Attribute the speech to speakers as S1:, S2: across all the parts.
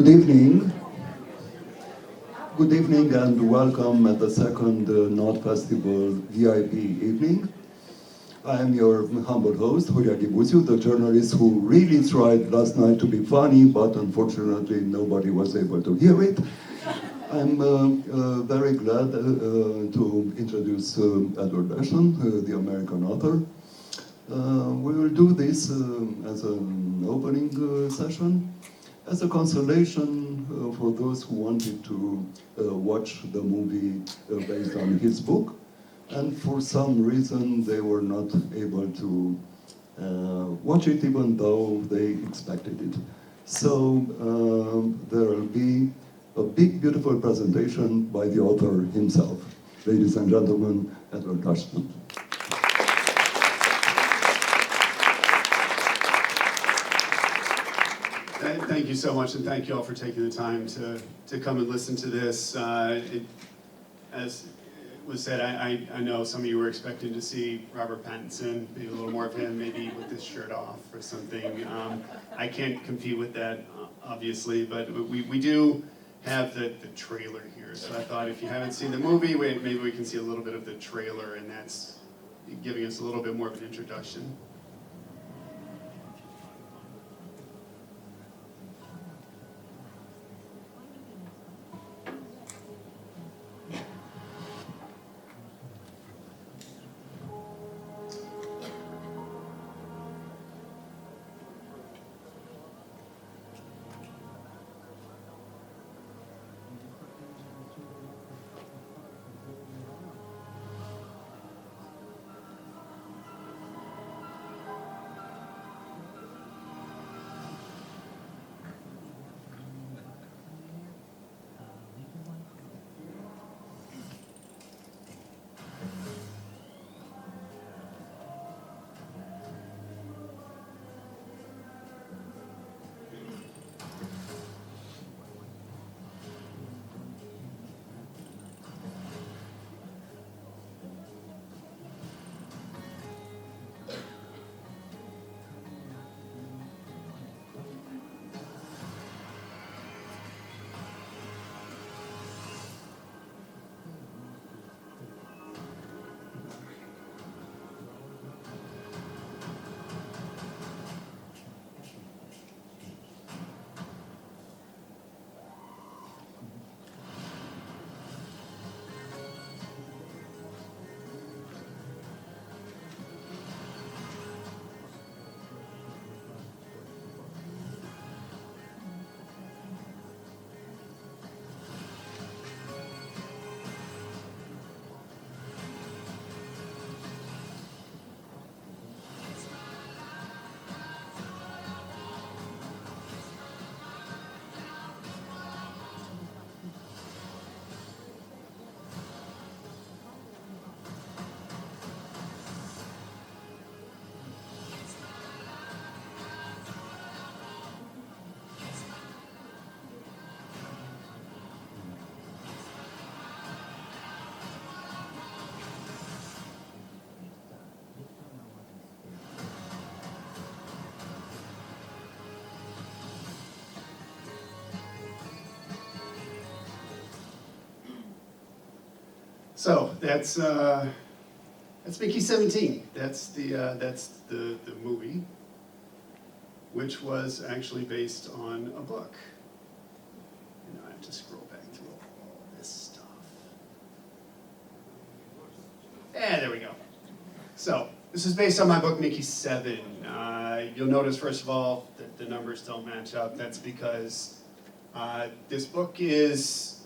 S1: Good evening. Good evening and welcome at the second Knot Festival VIP evening. I am your humble host, Horia Ghibuțiu, the journalist who really tried last night to be funny, but unfortunately nobody was able to hear it. I'm very glad to introduce Edward Ashton, the American author. We will do this as an opening session, as a consolation for those who wanted to watch the movie based on his book, and for some reason they were not able to watch it even though they expected it. So there will be a big, beautiful presentation by the author himself. Ladies and gentlemen, Edward Ashton.
S2: Thank you so much, and thank you all for taking the time to come and listen to this. As was said, I know some of you were expecting to see Robert Pattinson, maybe a little more of him, maybe with his shirt off or something. I can't compete with that, obviously, but we do have the trailer here. So I thought if you haven't seen the movie, maybe we can see a little bit of the trailer, and that's giving us a little bit more of an introduction. So that's Mickey 17. That's the movie, which was actually based on a book. You know, I have to scroll back through all this stuff. And there we go. So this is based on my book, Mickey 7. You'll notice, first of all, that the numbers don't match up. That's because this book is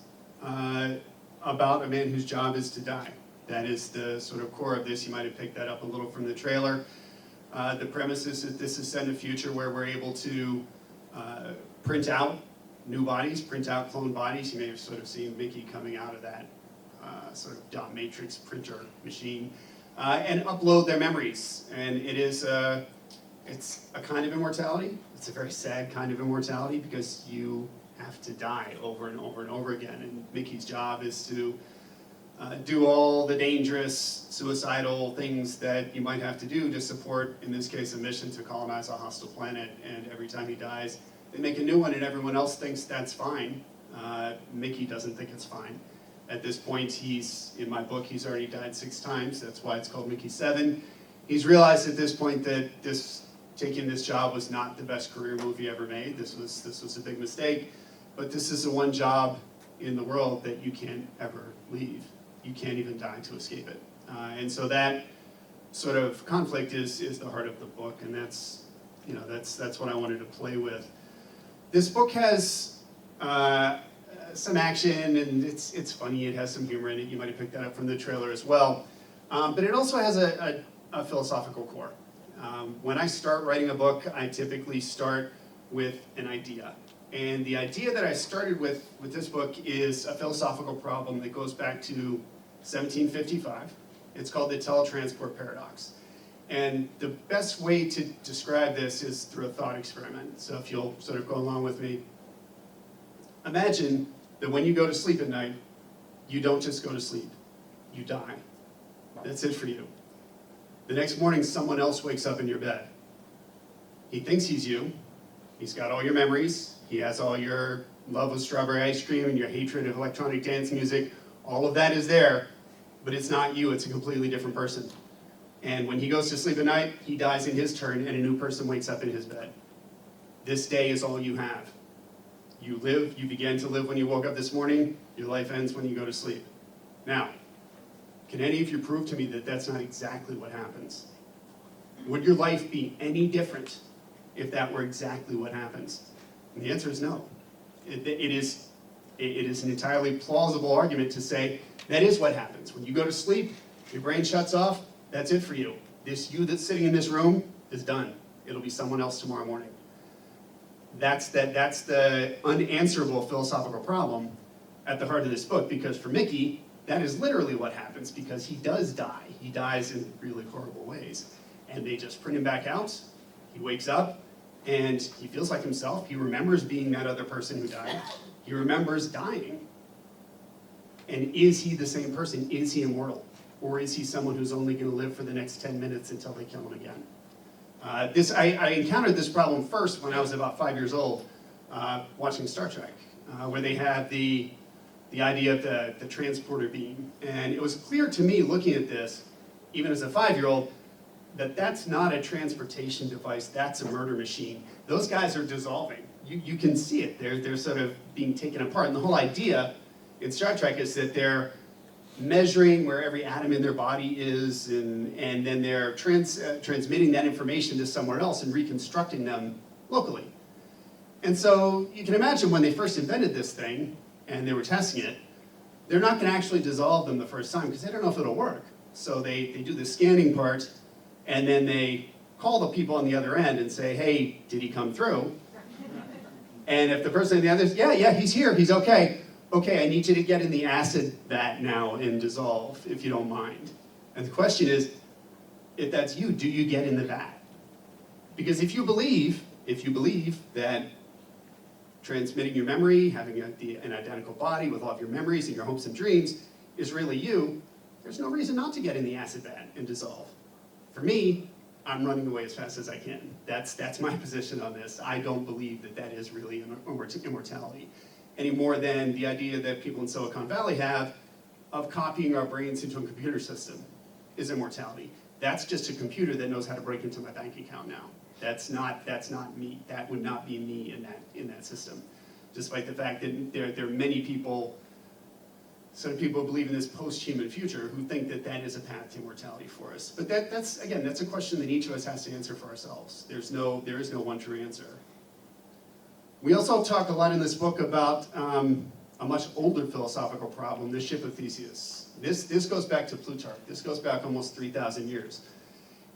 S2: about a man whose job is to die. That is the sort of core of this. You might have picked that up a little from the trailer. The premise is that this is set in a future where we're able to print out new bodies, print out clone bodies. You may have sort of seen Mickey coming out of that sort of dot matrix printer machine, and upload their memories. And it's a kind of immortality. It's a very sad kind of immortality because you have to die over and over and over again. And Mickey's job is to do all the dangerous, suicidal things that you might have to do to support, in this case, a mission to colonize a hostile planet. And every time he dies, They make a new one and everyone else thinks that's fine. Mickey doesn't think it's fine. At this point, in my book, he's already died 6 times. That's why it's called Mickey 7. He's realized at this point that taking this job was not the best career move he ever made. This was a big mistake. But this is the one job in the world that you can't ever leave. You can't even die to escape it. And so that sort of conflict is the heart of the book, and that's what I wanted to play with. This book has some action, and it's funny. It has some humor in it. You might have picked that up from the trailer as well. But it also has a philosophical core. When I start writing a book, I typically start with an idea. And the idea that I started with this book is a philosophical problem that goes back to 1755. It's called the teletransport paradox. And the best way to describe this is through a thought experiment. So if you'll sort of go along with me, imagine that when you go to sleep at night, you don't just go to sleep, you die. That's it for you. The next morning, someone else wakes up in your bed. He thinks he's you. He's got all your memories. He has all your love of strawberry ice cream and your hatred of electronic dance music. All of that is there, but it's not you. It's a completely different person. And when he goes to sleep at night, he dies in his turn, and a new person wakes up in his bed. This day is all you have. You began to live when you woke up this morning. Your life ends when you go to sleep. Now, can any of you prove to me that that's not exactly what happens? Would your life be any different if that were exactly what happens? And the answer is no. It is an entirely plausible argument to say that is what happens. When you go to sleep, your brain shuts off, that's it for you. This you that's sitting in this room is done. It'll be someone else tomorrow morning. That's the unanswerable philosophical problem at the heart of this book, because for Mickey, that is literally what happens, because he does die. He dies in really horrible ways. And they just print him back out. He wakes up, and he feels like himself. He remembers being that other person who died. He remembers dying. And is he the same person? Is he immortal? Or is he someone who's only going to live for the next 10 minutes until they kill him again? I encountered this problem first when I was about 5 years old, watching Star Trek, where they had the idea of the transporter beam. And it was clear to me, looking at this, even as a 5-year-old, that that's not a transportation device, that's a murder machine. Those guys are dissolving. You can see it. They're sort of being taken apart. And the whole idea in Star Trek is that they're measuring where every atom in their body is, and then they're transmitting that information to somewhere else and reconstructing them locally. And so you can imagine when they first invented this thing, and they were testing it, they're not going to actually dissolve them the first time, because they don't know if it'll work. So they do the scanning part, and then they call the people on the other end and say, hey, did he come through? And if the person on the other is, yeah, he's here, he's okay. Okay, I need you to get in the acid vat now and dissolve, if you don't mind. And the question is, if that's you, do you get in the vat? Because if you believe that transmitting your memory, having an identical body with all of your memories and your hopes and dreams is really you, there's no reason not to get in the acid vat and dissolve. For me, I'm running away as fast as I can. That's my position on this. I don't believe that is really immortality, any more than the idea that people in Silicon Valley have of copying our brains into a computer system is immortality. That's just a computer that knows how to break into my bank account now. That's not me. That would not be me in that system. Despite the fact that there are many people, some people believe in this post-human future who think that is a path to immortality for us. But that's a question that each of us has to answer for ourselves. There is no one true answer. We also talk a lot in this book about a much older philosophical problem, the ship of Theseus. This goes back to Plutarch. This goes back almost 3,000 years.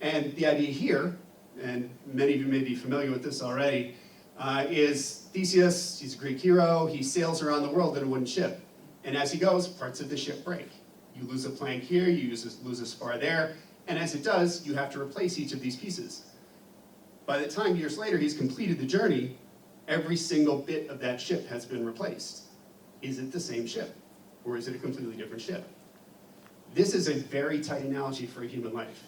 S2: And the idea here, and many of you may be familiar with this already, is Theseus, he's a Greek hero, he sails around the world in a wooden ship. And as he goes, parts of the ship break. You lose a plank here, you lose a spar there, and as it does, you have to replace each of these pieces. By the time years later he's completed the journey, every single bit of that ship has been replaced. Is it the same ship? Or is it a completely different ship? This is a very tight analogy for a human life.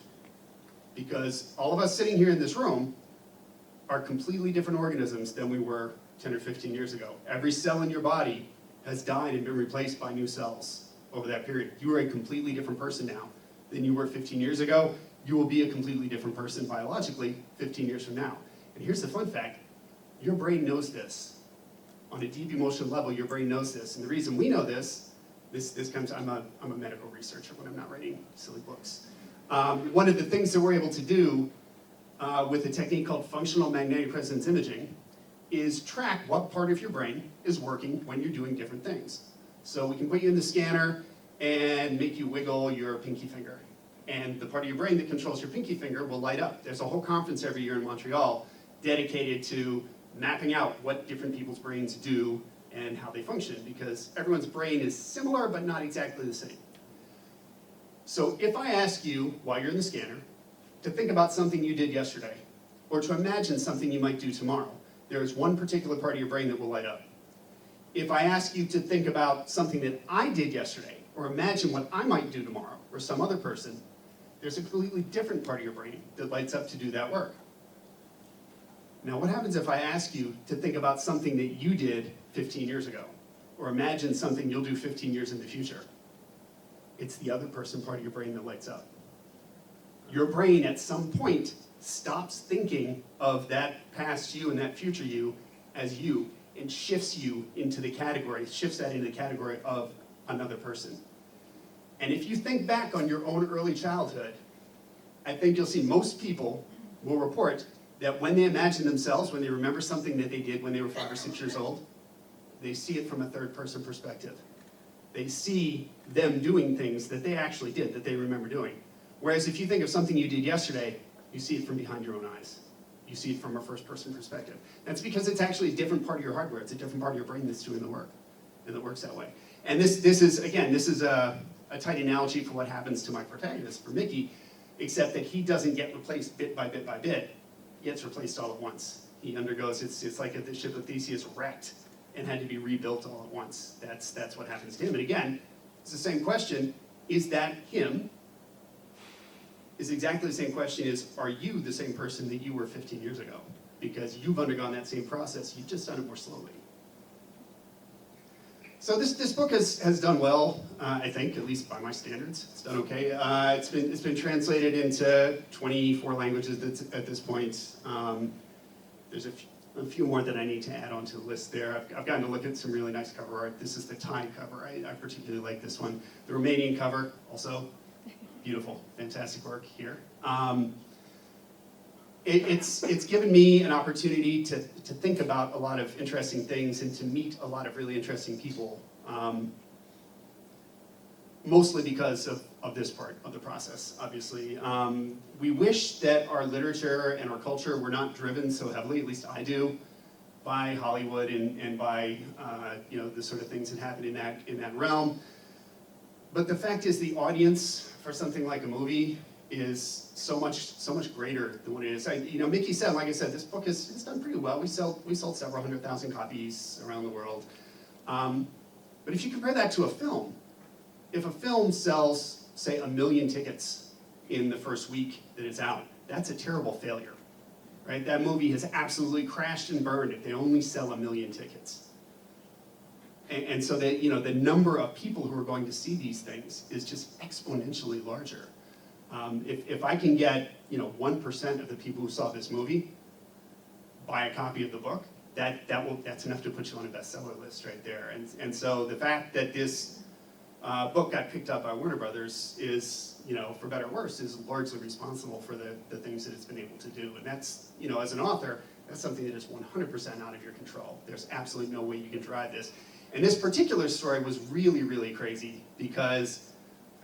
S2: Because all of us sitting here in this room are completely different organisms than we were 10 or 15 years ago. Every cell in your body has died and been replaced by new cells over that period. You are a completely different person now than you were 15 years ago. You will be a completely different person biologically 15 years from now. And here's the fun fact. Your brain knows this. On a deep emotional level, your brain knows this. And the reason we know this comes, I'm a medical researcher when I'm not writing silly books. One of the things that we're able to do with a technique called functional magnetic resonance imaging is track what part of your brain is working when you're doing different things. So we can put you in the scanner and make you wiggle your pinky finger. And the part of your brain that controls your pinky finger will light up. There's a whole conference every year in Montreal dedicated to mapping out what different people's brains do and how they function, because everyone's brain is similar but not exactly the same. So if I ask you, while you're in the scanner, to think about something you did yesterday, or to imagine something you might do tomorrow, there is one particular part of your brain that will light up. If I ask you to think about something that I did yesterday, or imagine what I might do tomorrow, or some other person, there's a completely different part of your brain that lights up to do that work. Now, what happens if I ask you to think about something that you did 15 years ago, or imagine something you'll do 15 years in the future? It's the other person part of your brain that lights up. Your brain at some point stops thinking of that past you and that future you as you, and shifts you into the category, shifts that into the category of another person. And if you think back on your own early childhood, I think you'll see most people will report that when they imagine themselves, when they remember something that they did when they were 5 or 6 years old, they see it from a third-person perspective. They see them doing things that they actually did, that they remember doing. Whereas if you think of something you did yesterday, you see it from behind your own eyes. You see it from a first-person perspective. That's because it's actually a different part of your hardware. It's a different part of your brain that's doing the work, and that works that way. And this is a tight analogy for what happens to my protagonist, for Mickey, except that he doesn't get replaced bit by bit by bit. He gets replaced all at once. He undergoes, it's like if the ship of Theseus wrecked and had to be rebuilt all at once. That's what happens to him. And again, it's the same question, is that him? Is exactly the same question is, are you the same person that you were 15 years ago? Because you've undergone that same process, you've just done it more slowly. So this book has done well, I think, at least by my standards. It's done okay. It's been translated into 24 languages at this point. There's a few more that I need to add onto the list there. I've gotten to look at some really nice cover art. This is the Thai cover. I particularly like this one. The Romanian cover, also beautiful, fantastic work here. It's given me an opportunity to think about a lot of interesting things and to meet a lot of really interesting people, mostly because of this part of the process, obviously. We wish that our literature and our culture were not driven so heavily, at least I do, by Hollywood and by the sort of things that happen in that realm. But the fact is, the audience for something like a movie is so much greater than what it is. Mickey said, like I said, this book has done pretty well. We sold several 100,000 copies around the world. But if you compare that to a film, if a film sells, say, 1 million tickets in the first week that it's out, that's a terrible failure, right? That movie has absolutely crashed and burned if they only sell 1 million tickets. And so that the number of people who are going to see these things is just exponentially larger. If I can get 1% of the people who saw this movie buy a copy of the book, that's enough to put you on a bestseller list right there. And so the fact that this book got picked up by Warner Brothers is, for better or worse, is largely responsible for the things that it's been able to do. And that's, as an author, that's something that is 100% out of your control. There's absolutely no way you can drive this. And this particular story was really, really crazy because,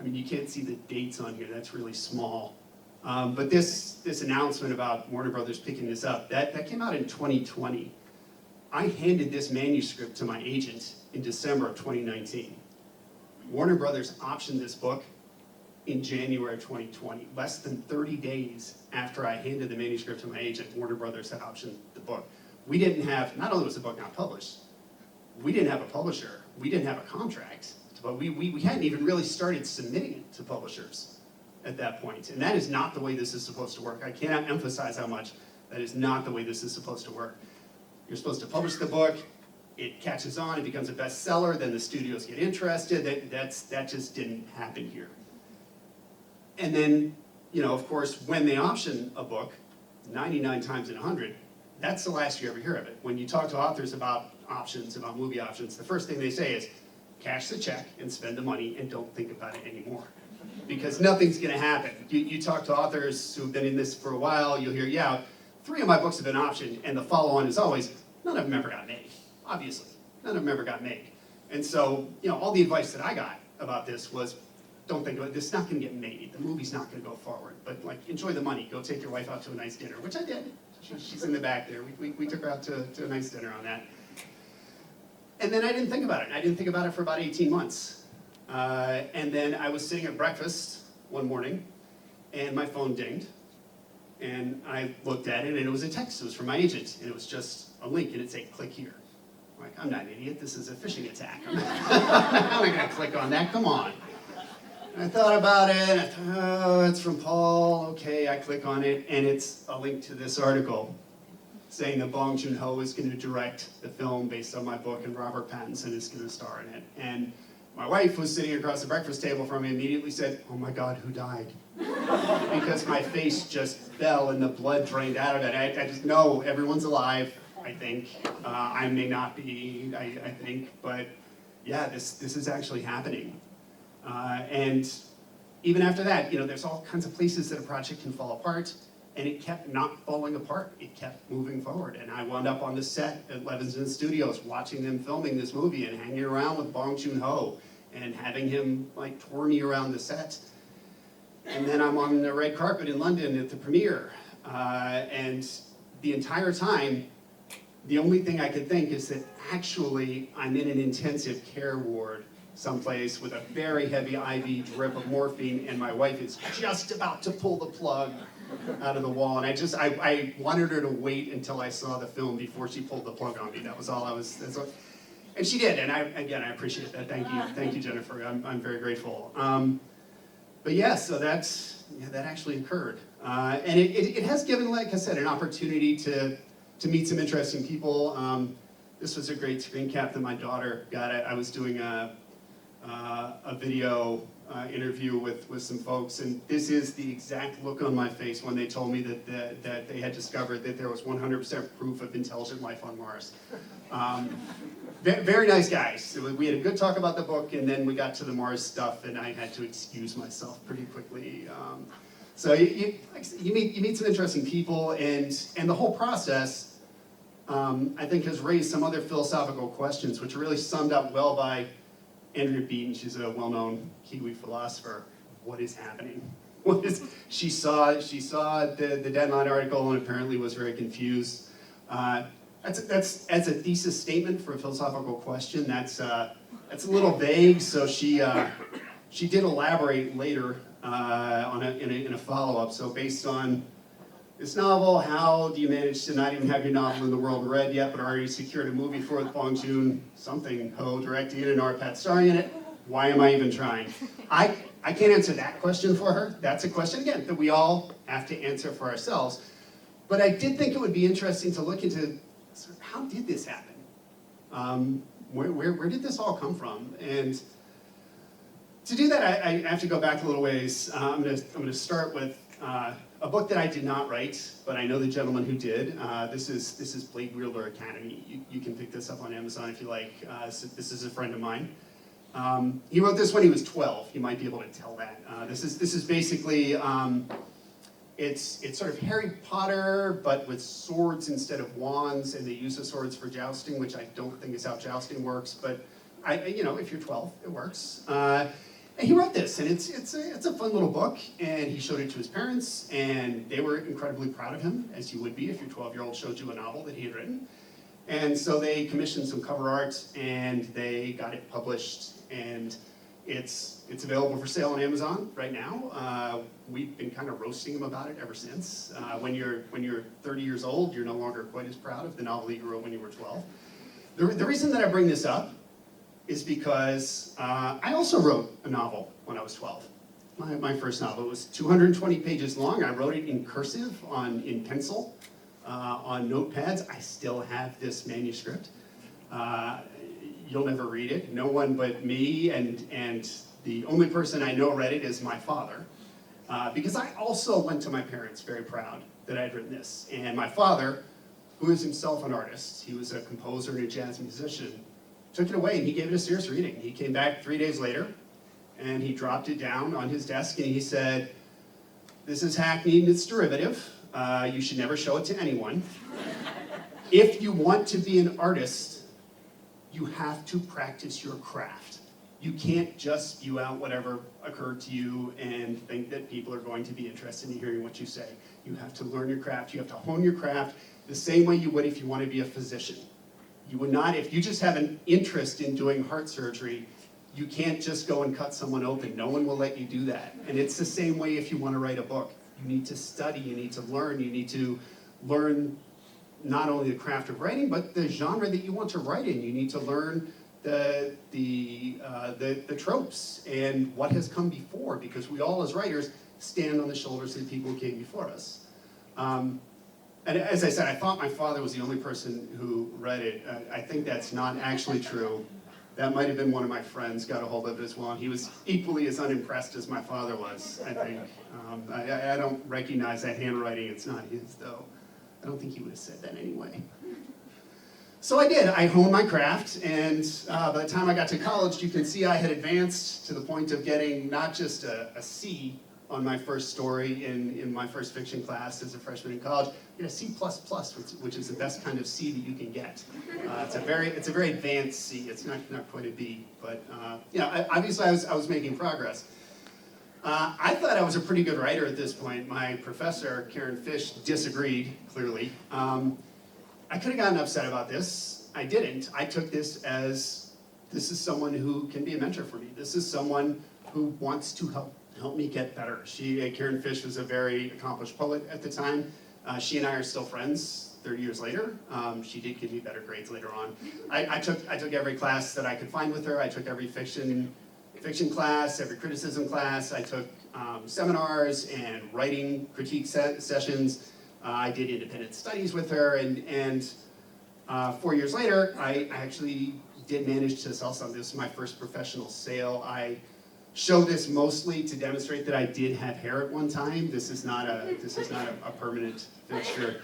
S2: you can't see the dates on here, that's really small. But this announcement about Warner Brothers picking this up, that came out in 2020. I handed this manuscript to my agent in December of 2019. Warner Brothers optioned this book in January of 2020. Less than 30 days after I handed the manuscript to my agent, Warner Brothers had optioned the book. We didn't have, not only was the book not published, we didn't have a publisher, we didn't have a contract, but we hadn't even really started submitting it to publishers at that point. And that is not the way this is supposed to work. I cannot emphasize how much That is not the way this is supposed to work. You're supposed to publish the book, it catches on, it becomes a bestseller, then the studios get interested. That just didn't happen here. And then, you know, of course, when they option a book, 99 times in 100, that's the last you ever hear of it. When you talk to authors about options, about movie options, the first thing they say is, cash the check and spend the money and don't think about it anymore. Because nothing's gonna happen. You talk to authors who've been in this for a while, you'll hear, yeah, 3 of my books have been optioned, and the follow-on is always, none of them ever got made, obviously. None of them ever got made. And so, you know, all the advice that I got about this was, don't think about it, this is not gonna get made, the movie's not gonna go forward, but like, enjoy the money, go take your wife out to a nice dinner, which I did. She's in the back there, we took her out to a nice dinner on that. And then I didn't think about it. I didn't think about it for about 18 months. And then I was sitting at breakfast one morning, and my phone dinged. And I looked at it, and it was a text. It was from my agent, and it was just a link, and it said, click here. I'm like, I'm not an idiot. This is a phishing attack. I'm not going to click on that. Come on. And I thought about it, and I thought, oh, it's from Paul. Okay, I click on it, and it's a link to this article saying that Bong Joon-ho is going to direct the film based on my book, and Robert Pattinson is going to star in it. And my wife, who was sitting across the breakfast table from me, immediately said, oh my God, who died? Because my face just fell and the blood drained out of it. I just know everyone's alive, I think. I may not be, I think, but yeah, this is actually happening. And even after that, you know, there's all kinds of places that a project can fall apart. And it kept not falling apart. It kept moving forward. And I wound up on the set at Levinson Studios watching them filming this movie and hanging around with Bong Joon-ho and having him like tour me around the set. And then I'm on the red carpet in London at the premiere. And the entire time, the only thing I could think is that actually I'm in an intensive care ward someplace with a very heavy IV drip of morphine, and my wife is just about to pull the plug out of the wall, and I wanted her to wait until I saw the film before she pulled the plug on me. That was all I was, and she did, and I appreciate that. Thank you, Jennifer. I'm very grateful. But yeah, so that actually occurred, and it has given, like I said, an opportunity to meet some interesting people. This was a great screen cap that my daughter got. I was doing a video interview with some folks, and this is the exact look on my face when they told me that they had discovered that there was 100% proof of intelligent life on Mars. Very nice guys. We had a good talk about the book, and then we got to the Mars stuff, and I had to excuse myself pretty quickly. So you meet some interesting people, and the whole process, I think, has raised some other philosophical questions, which are really summed up well by Andrea Beaton. She's a well-known Kiwi philosopher. What is happening? She saw the Deadline article and apparently was very confused. That's as a thesis statement for a philosophical question. That's a little vague. So she did elaborate later in a follow-up. So based on this novel, how do you manage to not even have your novel in the world read yet, but already secured a movie for it, Bong Joon-ho directing it and Arpat starring in it? Why am I even trying? I can't answer that question for her. That's a question, again, that we all have to answer for ourselves. But I did think it would be interesting to look into sort of how did this happen? Where did this all come from? And to do that, I have to go back a little ways. I'm gonna start with a book that I did not write, but I know the gentleman who did. This is Blade Wielder Academy. You can pick this up on Amazon if you like. This is a friend of mine. He wrote this when he was 12. You might be able to tell that. This is basically it's sort of Harry Potter, but with swords instead of wands, and they use the swords for jousting, which I don't think is how jousting works. But if you're 12, it works. And he wrote this, and it's a fun little book, and he showed it to his parents, and they were incredibly proud of him, as you would be if your 12-year-old showed you a novel that he had written. And so they commissioned some cover art, and they got it published, and it's available for sale on Amazon right now. We've been kind of roasting him about it ever since. When you're 30 years old, you're no longer quite as proud of the novel you wrote when you were 12. The reason that I bring this up is because I also wrote a novel when I was 12. My first novel. It was 220 pages long. I wrote it in cursive in pencil on notepads. I still have this manuscript. You'll never read it. No one but me, and the only person I know read it is my father. Because I also went to my parents very proud that I had written this. And my father, who is himself an artist, he was a composer and a jazz musician, took it away and he gave it a serious reading. He came back 3 days later and he dropped it down on his desk and he said, "This is hackneyed and it's derivative. You should never show it to anyone. If you want to be an artist, you have to practice your craft. You can't just spew out whatever occurred to you and think that people are going to be interested in hearing what you say. You have to learn your craft. You have to hone your craft the same way you would if you want to be a physician. You would not, if you just have an interest in doing heart surgery, you can't just go and cut someone open. No one will let you do that. And it's the same way if you want to write a book. You need to study, you need to learn not only the craft of writing, but the genre that you want to write in. You need to learn the tropes and what has come before, because we all as writers stand on the shoulders of the people who came before us. And as I said, I thought my father was the only person who read it. I think that's not actually true. That might have been one of my friends got a hold of it as well, and he was equally as unimpressed as my father was, I think. I don't recognize that handwriting. It's not his, though. I don't think he would have said that anyway. So I did. I honed my craft, and by the time I got to college, you can see I had advanced to the point of getting not just a C on my first story in my first fiction class as a freshman in college, I got a C++, which is the best kind of C that you can get. It's a very advanced C. It's not quite a B, but obviously I was making progress. I thought I was a pretty good writer at this point. My professor, Karen Fish, disagreed, clearly. I could have gotten upset about this. I didn't. I took this as, this is someone who can be a mentor for me. This is someone who wants to help me get better. Karen Fish was a very accomplished poet at the time. She and I are still friends 30 years later. She did give me better grades later on. I took every class that I could find with her. I took every fiction class, every criticism class. I took seminars and writing critique sessions. I did independent studies with her, and 4 years later, I actually did manage to sell some. This was my first professional sale. I show this mostly to demonstrate that I did have hair at one time. This is not a permanent fixture.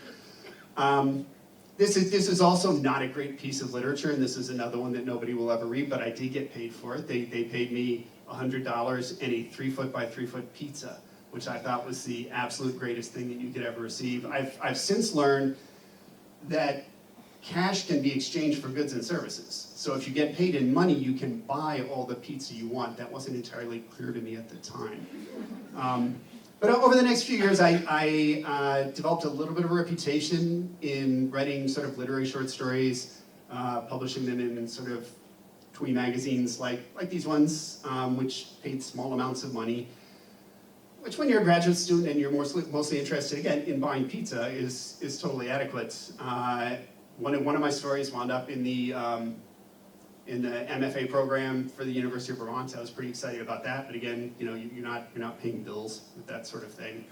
S2: This is also not a great piece of literature, and this is another one that nobody will ever read, but I did get paid for it. They paid me $100 and a 3-foot by 3-foot pizza, which I thought was the absolute greatest thing that you could ever receive. I've since learned that cash can be exchanged for goods and services. So if you get paid in money, you can buy all the pizza you want. That wasn't entirely clear to me at the time. But over the next few years, I developed a little bit of a reputation in writing sort of literary short stories, publishing them in sort of twee magazines like these ones, which paid small amounts of money, which when you're a graduate student and you're mostly interested, again, in buying pizza is totally adequate. One of my stories wound up in the MFA program for the University of Vermont. I was pretty excited about that, but again, you're not paying bills with that sort of thing.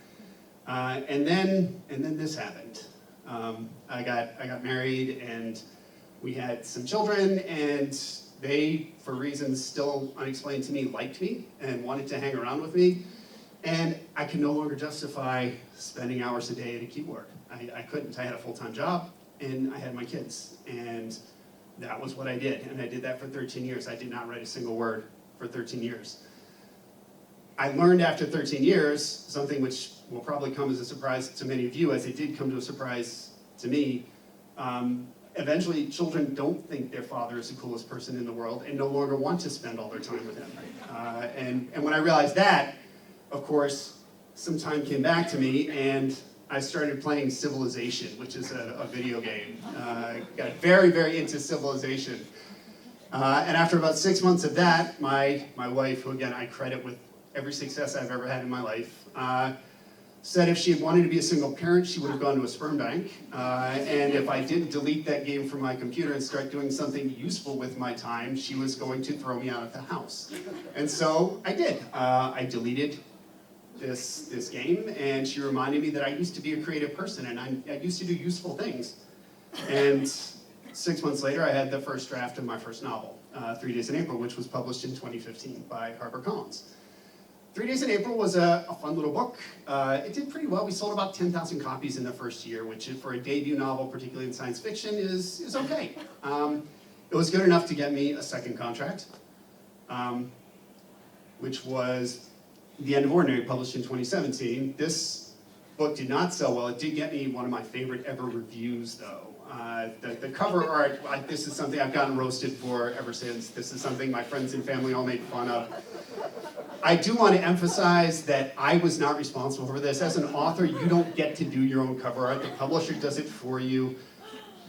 S2: And then this happened. I got married, and we had some children, and they, for reasons still unexplained to me, liked me and wanted to hang around with me. And I could no longer justify spending hours a day at a keyboard. I couldn't. I had a full-time job, and I had my kids, and that was what I did, and I did that for 13 years. I did not write a single word for 13 years. I learned after 13 years something which will probably come as a surprise to many of you, as it did come to a surprise to me. Eventually, children don't think their father is the coolest person in the world and no longer want to spend all their time with him. And when I realized that, of course, some time came back to me, and I started playing Civilization, which is a video game. Got very, very into Civilization. And after about 6 months of that, my wife, who again I credit with every success I've ever had in my life, said if she had wanted to be a single parent, she would have gone to a sperm bank. And if I didn't delete that game from my computer and start doing something useful with my time, she was going to throw me out of the house. And so I did. I deleted this game, and she reminded me that I used to be a creative person, and I used to do useful things. And 6 months later, I had the first draft of my first novel, 3 Days in April, which was published in 2015 by HarperCollins. 3 Days in April was a fun little book. It did pretty well. We sold about 10,000 copies in the first year, which for a debut novel, particularly in science fiction, is okay. It was good enough to get me a second contract, which was The End of Ordinary, published in 2017. This book did not sell well. It did get me one of my favorite ever reviews, though. The cover art, this is something I've gotten roasted for ever since. This is something my friends and family all make fun of. I do want to emphasize that I was not responsible for this. As an author, you don't get to do your own cover art. The publisher does it for you.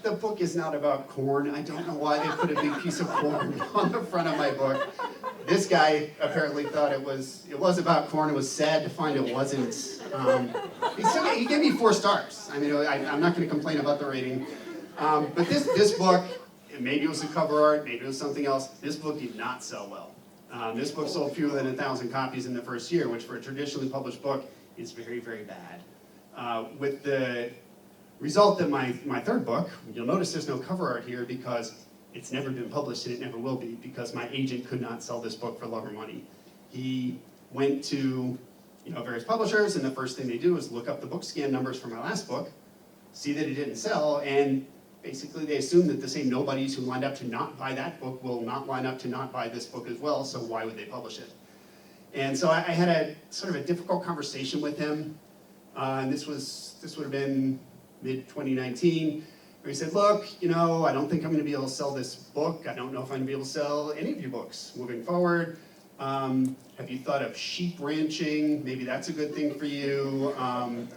S2: The book is not about corn. I don't know why they put a big piece of corn on the front of my book. This guy apparently thought it was about corn. It was sad to find it wasn't. He gave me 4 stars. I mean, I'm not going to complain about the rating. But this book, maybe it was the cover art, maybe it was something else. This book did not sell well. This book sold fewer than 1,000 copies in the first year, which for a traditionally published book is very, very bad. With the result that my third book, you'll notice there's no cover art here because it's never been published and it never will be, because my agent could not sell this book for love or money. He went to various publishers, and the first thing they do is look up the book scan numbers for my last book, see that it didn't sell, and basically they assume that the same nobodies who lined up to not buy that book will not line up to not buy this book as well, so why would they publish it? And so I had a sort of a difficult conversation with him, and this would have been mid-2019, where he said, look, I don't think I'm going to be able to sell this book. I don't know if I'm going to be able to sell any of your books moving forward. Have you thought of sheep ranching? Maybe that's a good thing for you.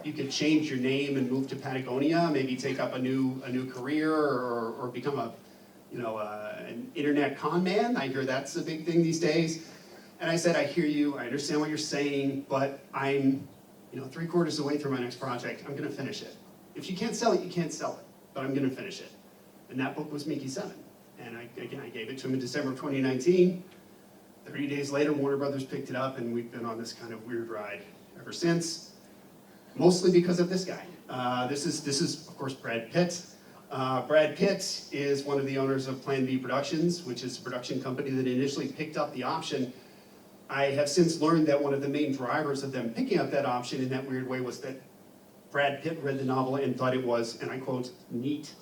S2: You could change your name and move to Patagonia, maybe take up a new career, or become an internet con man. I hear that's a big thing these days. And I said, I hear you, I understand what you're saying, but I'm 3/4 of the way through my next project. I'm going to finish it. If you can't sell it, you can't sell it, but I'm going to finish it. And that book was Mickey 7. And I gave it to him in December of 2019. 30 days later, Warner Brothers picked it up, and we've been on this kind of weird ride ever since, mostly because of this guy. This is, of course, Brad Pitt. Brad Pitt is one of the owners of Plan B Productions, which is a production company that initially picked up the option. I have since learned that one of the main drivers of them picking up that option in that weird way was that Brad Pitt read the novel and thought it was, and I quote, neat.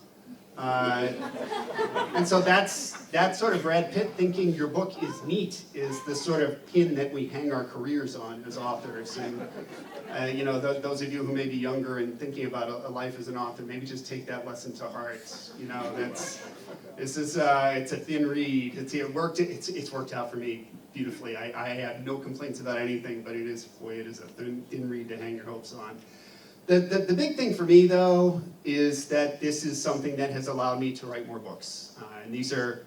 S2: And so that sort of Brad Pitt thinking your book is neat is the sort of pin that we hang our careers on as authors. And those of you who may be younger and thinking about a life as an author, maybe just take that lesson to heart. It's a thin reed. It's worked out for me beautifully. I have no complaints about anything, but it is a thin reed to hang your hopes on. The big thing for me, though, is that this is something that has allowed me to write more books. And these are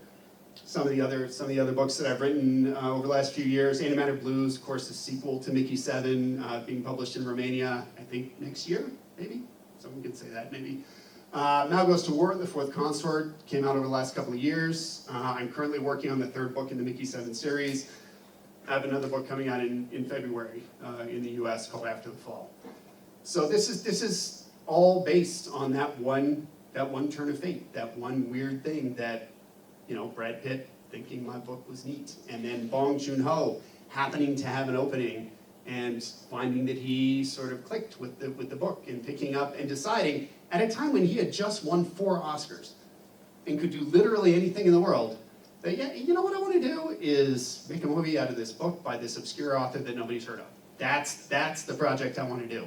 S2: some of the other books that I've written over the last few years. Animated Blues, of course, the sequel to Mickey 7, being published in Romania, I think next year, maybe? Someone could say that, maybe. Now Goes to War, The Fourth Consort, came out over the last couple of years. I'm currently working on the 3rd book in the Mickey 7 series. I have another book coming out in February in the US called After the Fall. So this is all based on that one turn of fate, that one weird thing that, Brad Pitt thinking my book was neat, and then Bong Joon-ho happening to have an opening and finding that he sort of clicked with the book and picking up and deciding at a time when he had just won 4 Oscars and could do literally anything in the world, that what I want to do is make a movie out of this book by this obscure author that nobody's heard of. That's the project I want to do.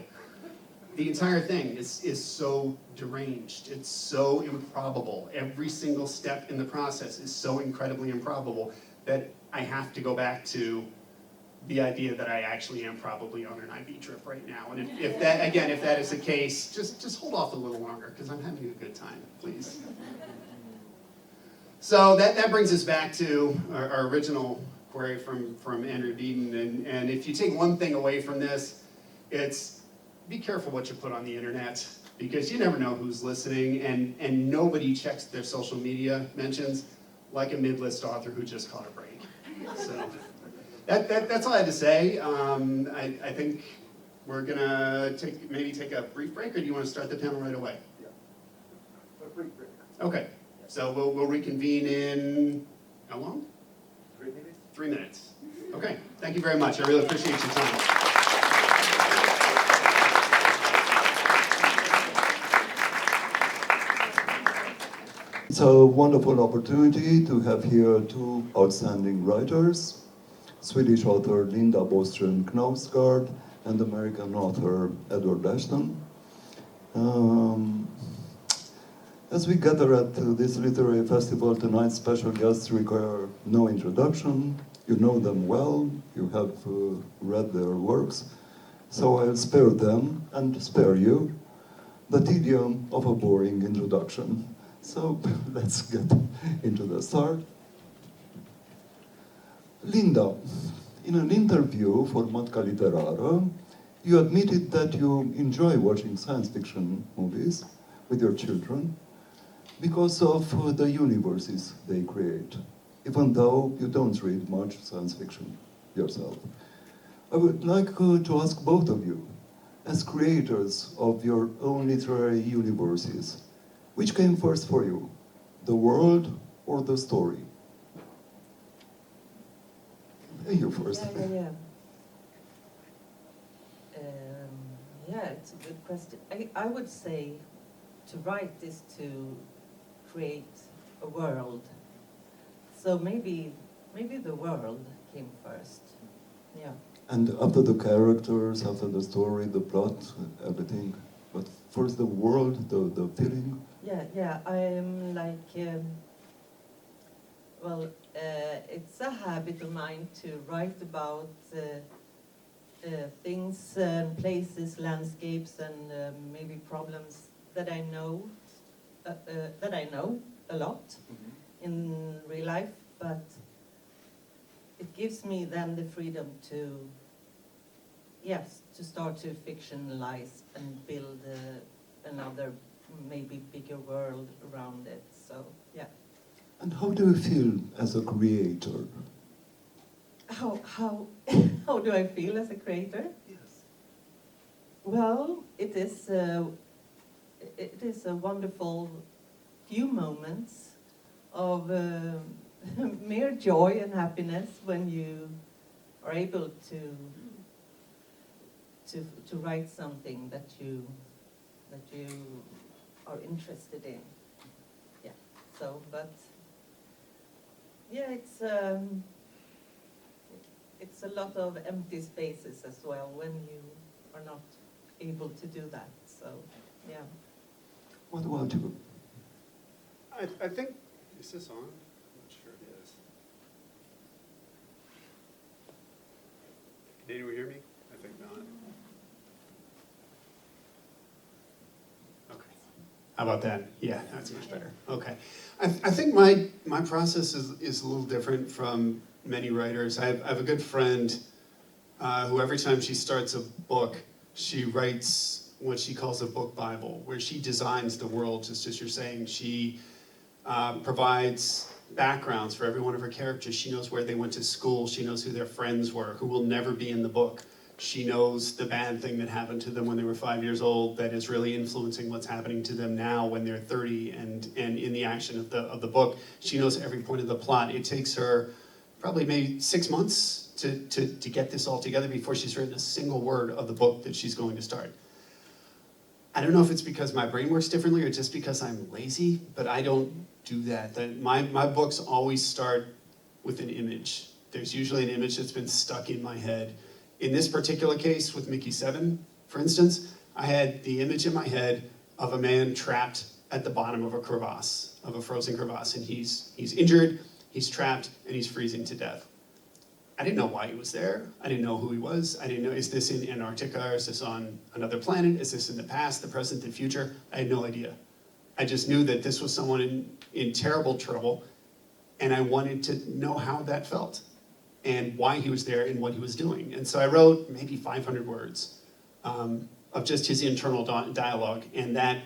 S2: The entire thing is so deranged. It's so improbable. Every single step in the process is so incredibly improbable that I have to go back to the idea that I actually am probably on an IB trip right now. And if that is the case, just hold off a little longer, because I'm having a good time, please. So that brings us back to our original query from Andrew Beaton. And if you take one thing away from this, it's be careful what you put on the internet, because you never know who's listening, and nobody checks their social media mentions like a mid-list author who just caught a break. So that's all I had to say. I think we're gonna maybe take a brief break, or do you want to start the panel right away?
S1: Yeah. A brief break.
S2: Okay, so we'll reconvene in, how long?
S1: 3 minutes.
S2: 3 minutes. Okay, thank you very much. I really appreciate your time.
S1: It's a wonderful opportunity to have here two outstanding writers, Swedish author Linda Boström Knausgård and American author Edward Ashton. As we gather at this literary festival tonight, special guests require no introduction. You know them well, you have read their works, so I'll spare them and spare you the tedium of a boring introduction. So let's get into the start. Linda, in an interview for Matka Literară, you admitted that you enjoy watching science fiction movies with your children because of the universes they create, even though you don't read much science fiction yourself. I would like to ask both of you, as creators of your own literary universes, which came first for you, the world or the story? You first.
S3: Yeah, it's a good question. I would say to write is to create a world. So maybe the world came first. Yeah.
S1: And after the characters, after the story, the plot, everything. But first the world, the feeling.
S3: Yeah. I'm like, it's a habit of mine to write about things, places, landscapes, and maybe problems that I know a lot in real life, but it gives me then the freedom to start to fictionalize and build another maybe bigger world around it. So yeah.
S1: And how do you feel as a creator?
S3: How do I feel as a creator?
S1: Yes.
S3: Well, it is a wonderful few moments of mere joy and happiness when you are able to write something that you are interested in. Yeah. So, but yeah, it's a lot of empty spaces as well when you are not able to do that. So, yeah.
S1: What about you?
S2: I think, is this on? I'm not sure it is. Can anyone hear me? I think not. Okay. How about that? Yeah, that's much better. Okay. I think my process is a little different from many writers. I have a good friend who every time she starts a book, she writes what she calls a book Bible, where she designs the world, just as you're saying. She provides backgrounds for every one of her characters. She knows where they went to school. She knows who their friends were, who will never be in the book. She knows the bad thing that happened to them when they were 5 years old that is really influencing what's happening to them now when they're 30 and in the action of the book. She knows every point of the plot. It takes her probably maybe 6 months to get this all together before she's written a single word of the book that she's going to start. I don't know if it's because my brain works differently or just because I'm lazy, but I don't do that. My books always start with an image. There's usually an image that's been stuck in my head. In this particular case with Mickey 7, for instance, I had the image in my head of a man trapped at the bottom of a crevasse, of a frozen crevasse, and he's injured, he's trapped, and he's freezing to death. I didn't know why he was there. I didn't know who he was. I didn't know, is this in Antarctica, or is this on another planet? Is this in the past, the present, the future? I had no idea. I just knew that this was someone in terrible trouble, and I wanted to know how that felt, and why he was there and what he was doing. And so I wrote maybe 500 words of just his internal dialogue, and that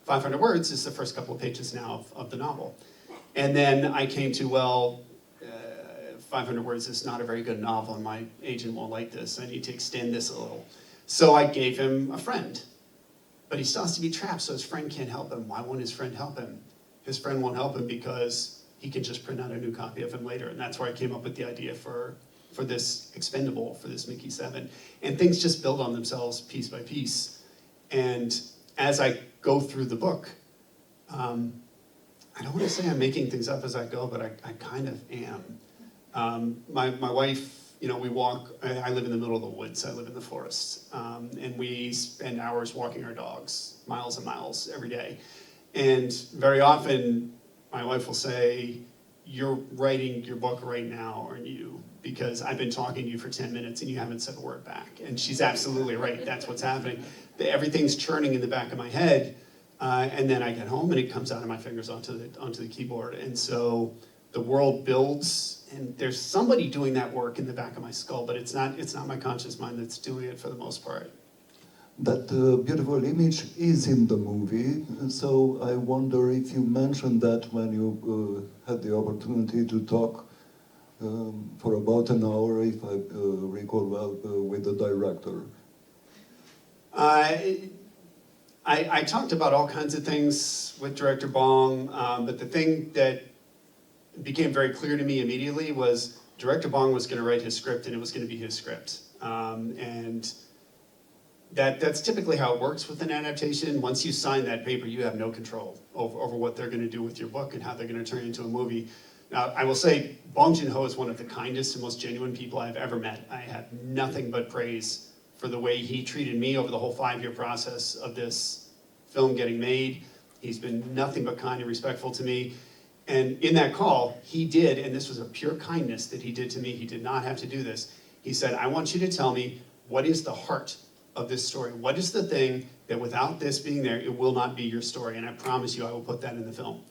S2: 500 words is the first couple of pages now of the novel. And then I came to, 500 words is not a very good novel, and my agent won't like this. I need to extend this a little. So I gave him a friend, but he still has to be trapped, so his friend can't help him. Why won't his friend help him? His friend won't help him because he can just print out a new copy of him later, and that's where I came up with the idea for this expendable, for this Mickey 7. And things just build on themselves piece by piece. And as I go through the book, I don't want to say I'm making things up as I go, but I kind of am. My wife, you know, we walk, I live in the middle of the woods, I live in the forest, and we spend hours walking our dogs, miles and miles every day. And very often, my wife will say, "You're writing your book right now, aren't you? Because I've been talking to you for 10 minutes and you haven't said a word back." And she's absolutely right, that's what's happening. Everything's churning in the back of my head, and then I get home and it comes out of my fingers onto the keyboard. And so the world builds, and there's somebody doing that work in the back of my skull, but it's not my conscious mind that's doing it for the most part.
S1: That beautiful image is in the movie, so I wonder if you mentioned that when you had the opportunity to talk for about an hour, if I recall well, with the director.
S2: I talked about all kinds of things with Director Bong, but the thing that became very clear to me immediately was Director Bong was going to write his script, and it was going to be his script. And that's typically how it works with an adaptation. Once you sign that paper, you have no control over what they're going to do with your book and how they're going to turn it into a movie. Now, I will say, Bong Joon-ho is one of the kindest and most genuine people I've ever met. I have nothing but praise for the way he treated me over the whole 5-year process of this film getting made. He's been nothing but kind and respectful to me. And in that call, he did, and this was a pure kindness that he did to me, he did not have to do this. He said, "I want you to tell me what is the heart of this story. What is the thing that without this being there, it will not be your story? And I promise you I will put that in the film."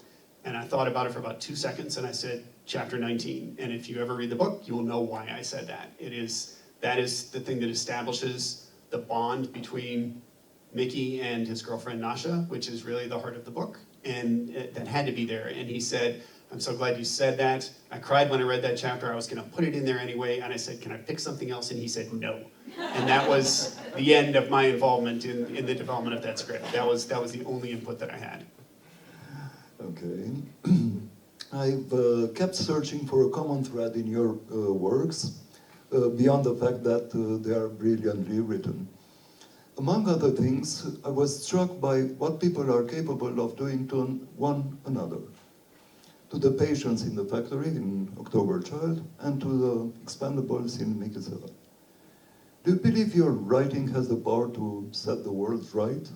S2: And I thought about it for about 2 seconds, and I said, "Chapter 19. And if you ever read the book, you will know why I said that. That is the thing that establishes the bond between Mickey and his girlfriend Nasha, which is really the heart of the book. And that had to be there." And he said, "I'm so glad you said that. I cried when I read that chapter. I was going to put it in there anyway." And I said, "Can I pick something else?" And he said, "No." And that was the end of my involvement in the development of that script. That was the only input that I had.
S1: Okay. I've kept searching for a common thread in your works, beyond the fact that they are brilliantly written. Among other things, I was struck by what people are capable of doing to one another. To the patients in the factory in October Child, and to the expendables in Mickey 7. Do you believe your writing has the power to set the world right?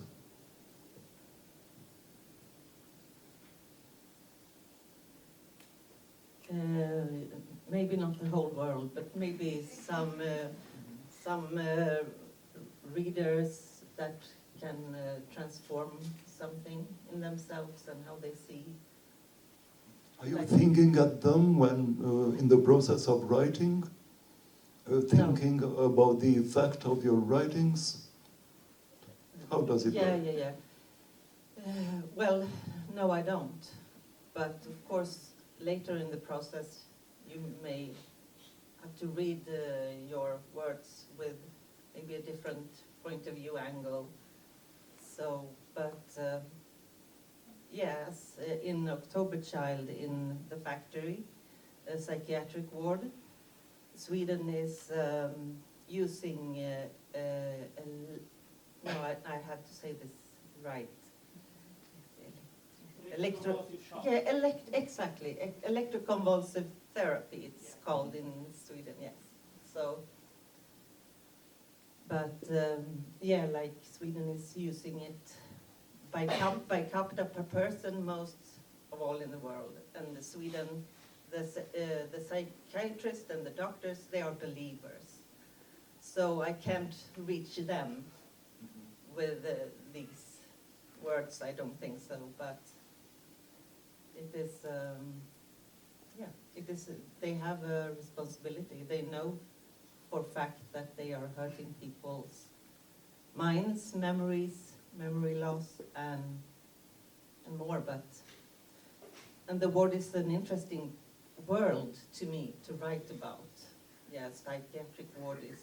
S3: Maybe not the whole world, but maybe some readers that can transform something in themselves and how they see.
S1: Are you thinking at them when in the process of writing? Thinking about the effect of your writings? How does it work?
S3: Yeah. Well, no, I don't. But of course, later in the process, you may have to read your words with maybe a different point of view angle. So, but yes, in October Child in the factory, a psychiatric ward, Sweden is using, no, I have to say this right. Exactly. Electroconvulsive therapy, it's called in Sweden, yes. So, but yeah, like Sweden is using it by capita per person, most of all in the world. And Sweden, the psychiatrists and the doctors, they are believers. So I can't reach them with these words, I don't think so, but it is, they have a responsibility. They know for fact that they are hurting people's minds, memories, memory loss, and more. And the ward is an interesting world to me to write about. Yeah, psychiatric ward is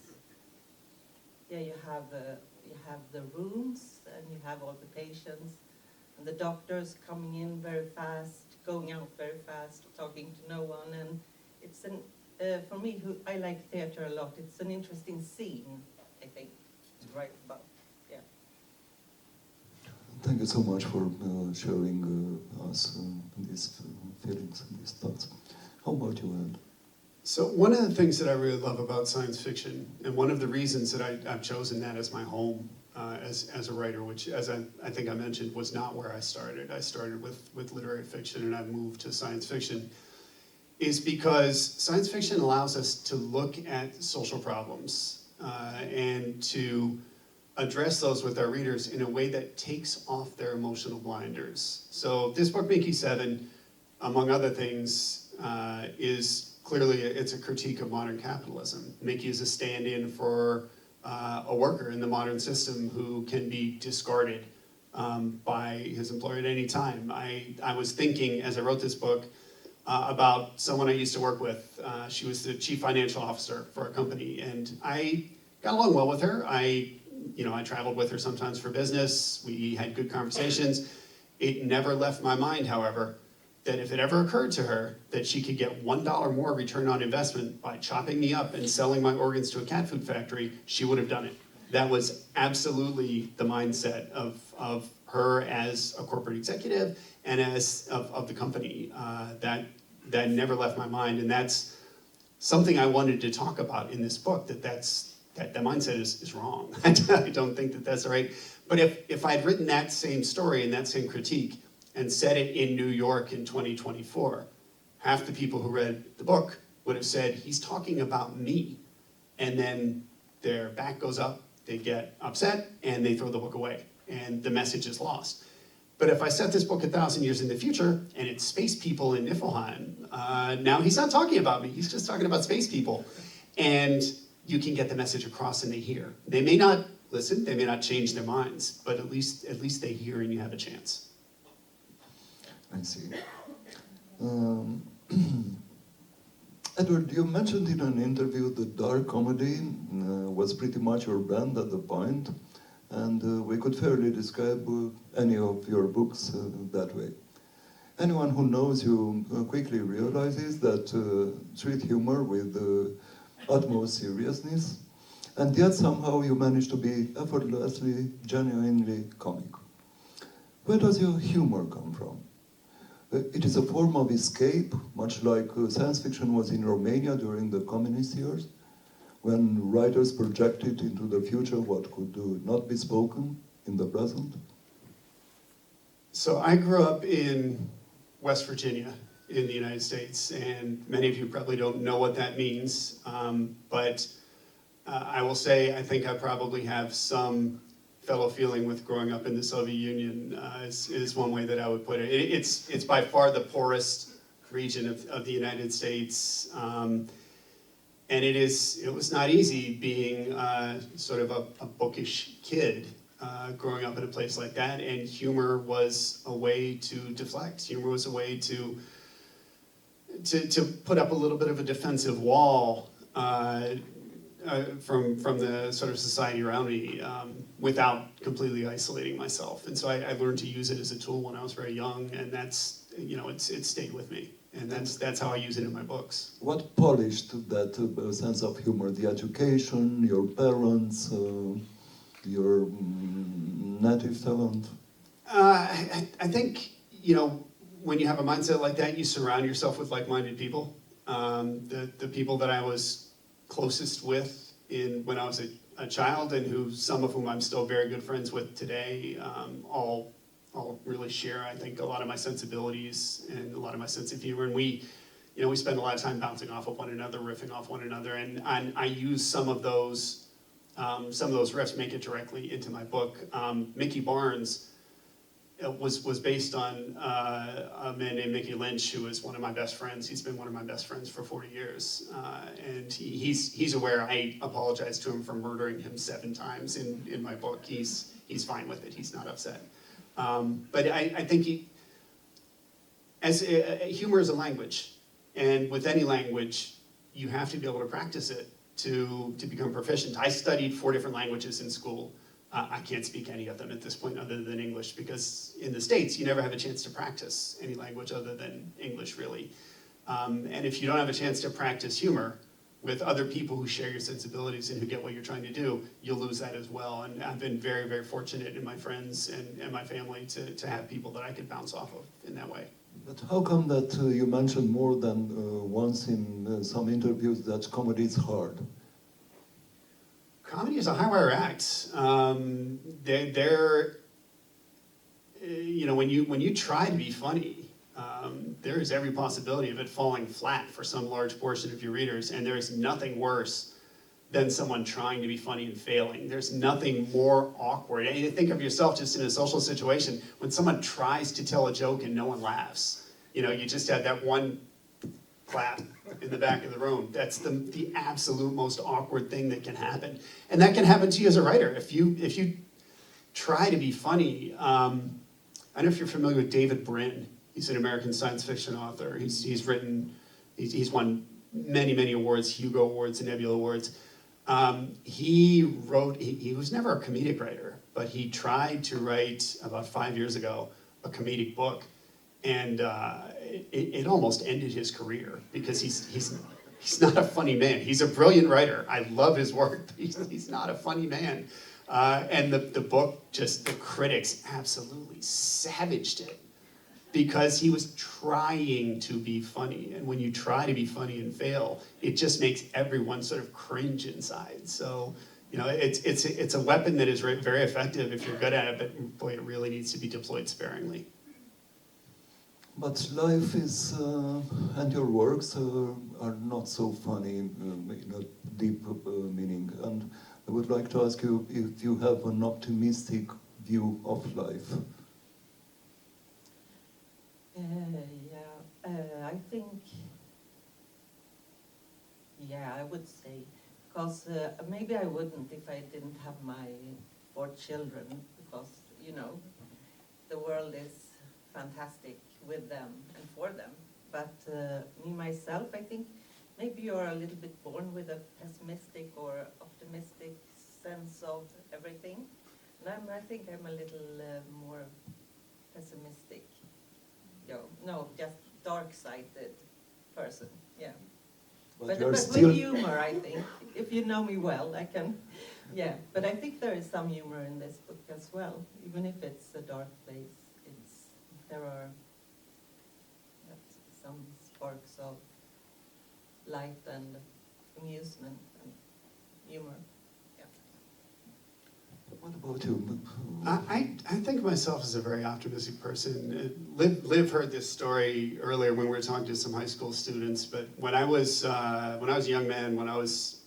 S3: yeah, you have the rooms and you have all the patients and the doctors coming in very fast, going out very fast, talking to no one, and it's an for me, who I like theater a lot, it's an interesting scene, I think, to write about. Yeah.
S1: Thank you so much for sharing us these feelings and these thoughts. How about you, Ed?
S2: So one of the things that I really love about science fiction, and one of the reasons that I've chosen that as my home as a writer, which, as I think I mentioned, was not where I started. I started with literary fiction, and I moved to science fiction, is because science fiction allows us to look at social problems and to address those with our readers in a way that takes off their emotional blinders. So this book, Mickey 7, among other things, is clearly, it's a critique of modern capitalism. Mickey is a stand-in for a worker in the modern system who can be discarded by his employer at any time. I was thinking, as I wrote this book, about someone I used to work with. She was the chief financial officer for a company, and I got along well with her. I traveled with her sometimes for business. We had good conversations. It never left my mind, however, that if it ever occurred to her that she could get $1 more return on investment by chopping me up and selling my organs to a cat food factory, she would have done it. That was absolutely the mindset of her as a corporate executive and as of the company. That never left my mind, and that's something I wanted to talk about in this book. That mindset is wrong. I don't think that that's right. But if I'd written that same story and that same critique and said it in New York in 2024, half the people who read the book would have said, he's talking about me. And then their back goes up, they get upset, and they throw the book away, and the message is lost. But if I set this book 1,000 years in the future, and it's space people in Niflheim, now he's not talking about me, he's just talking about space people. And you can get the message across and they hear. They may not listen, they may not change their minds, but at least they hear and you have a chance.
S1: I see. Edward, you mentioned in an interview that dark comedy was pretty much your brand at the point, and we could fairly describe any of your books that way. Anyone who knows you quickly realizes that treat humor with utmost seriousness, and yet somehow you manage to be effortlessly, genuinely comic. Where does your humor come from? It is a form of escape, much like science fiction was in Romania during the communist years, when writers projected into the future what could not be spoken in the present.
S2: So I grew up in West Virginia in the United States, and many of you probably don't know what that means, but I will say I think I probably have some fellow feeling with growing up in the Soviet Union is one way that I would put it. It's by far the poorest region of the United States, and it was not easy being sort of a bookish kid growing up in a place like that, and humor was a way to deflect. Humor was a way to put up a little bit of a defensive wall from the sort of society around me without completely isolating myself. And so I learned to use it as a tool when I was very young, and that's, it stayed with me. And that's how I use it in my books.
S1: What polished that sense of humor? The education, your parents, your native talent?
S2: I think, when you have a mindset like that, you surround yourself with like-minded people. The people that I was closest with when I was a child, and some of whom I'm still very good friends with today, all really share, I think, a lot of my sensibilities and a lot of my sense of humor. And we spend a lot of time bouncing off of one another, riffing off one another, and I use some of those riffs, make it directly into my book. Mickey Barnes was based on a man named Mickey Lynch, who is one of my best friends. He's been one of my best friends for 40 years. And he's aware. I apologize to him for murdering him 7 times in my book. He's fine with it. He's not upset. But I think humor is a language. And with any language, you have to be able to practice it to become proficient. I studied 4 different languages in school. I can't speak any of them at this point other than English, because in the States, you never have a chance to practice any language other than English, really. And if you don't have a chance to practice humor with other people who share your sensibilities and who get what you're trying to do, you'll lose that as well. And I've been very, very fortunate in my friends and my family to have people that I could bounce off of in that way.
S1: But how come that you mentioned more than once in some interviews that comedy is hard?
S2: Comedy is a high wire act. You know, when you try to be funny, there is every possibility of it falling flat for some large portion of your readers, and there is nothing worse than someone trying to be funny and failing. There's nothing more awkward. And you think of yourself just in a social situation, when someone tries to tell a joke and no one laughs. You know, you just had that one clap in the back of the room. That's the absolute most awkward thing that can happen. And that can happen to you as a writer. If you try to be funny, I don't know if you're familiar with David Brin. He's an American science fiction author. He's won many awards, Hugo Awards and Nebula Awards. He was never a comedic writer, but he tried to write about 5 years ago a comedic book. And it almost ended his career because he's not a funny man. He's a brilliant writer. I love his work, but he's not a funny man. And the book, just the critics absolutely savaged it because he was trying to be funny. And when you try to be funny and fail, it just makes everyone sort of cringe inside. So, you know, it's a weapon that is very effective if you're good at it, but boy, it really needs to be deployed sparingly.
S1: But life is, and your works are not so funny in a deep meaning. And I would like to ask you if you have an optimistic view of life.
S3: I think, I would say, because maybe I wouldn't if I didn't have my 4 children, because, you know, the world is fantastic with them and for them. But me, myself, I think maybe you're a little bit born with a pessimistic or optimistic sense of everything. And I think I'm a little more pessimistic. No, just dark-sided person, yeah. But with humor, I think. If you know me well, I can, But I think there is some humor in this book as well. Even if it's a dark place, there are some sparks of light and amusement and humor.
S1: What about you?
S2: I think of myself as a very optimistic person. Liv heard this story earlier when we were talking to some high school students, but when I was a young man, when I was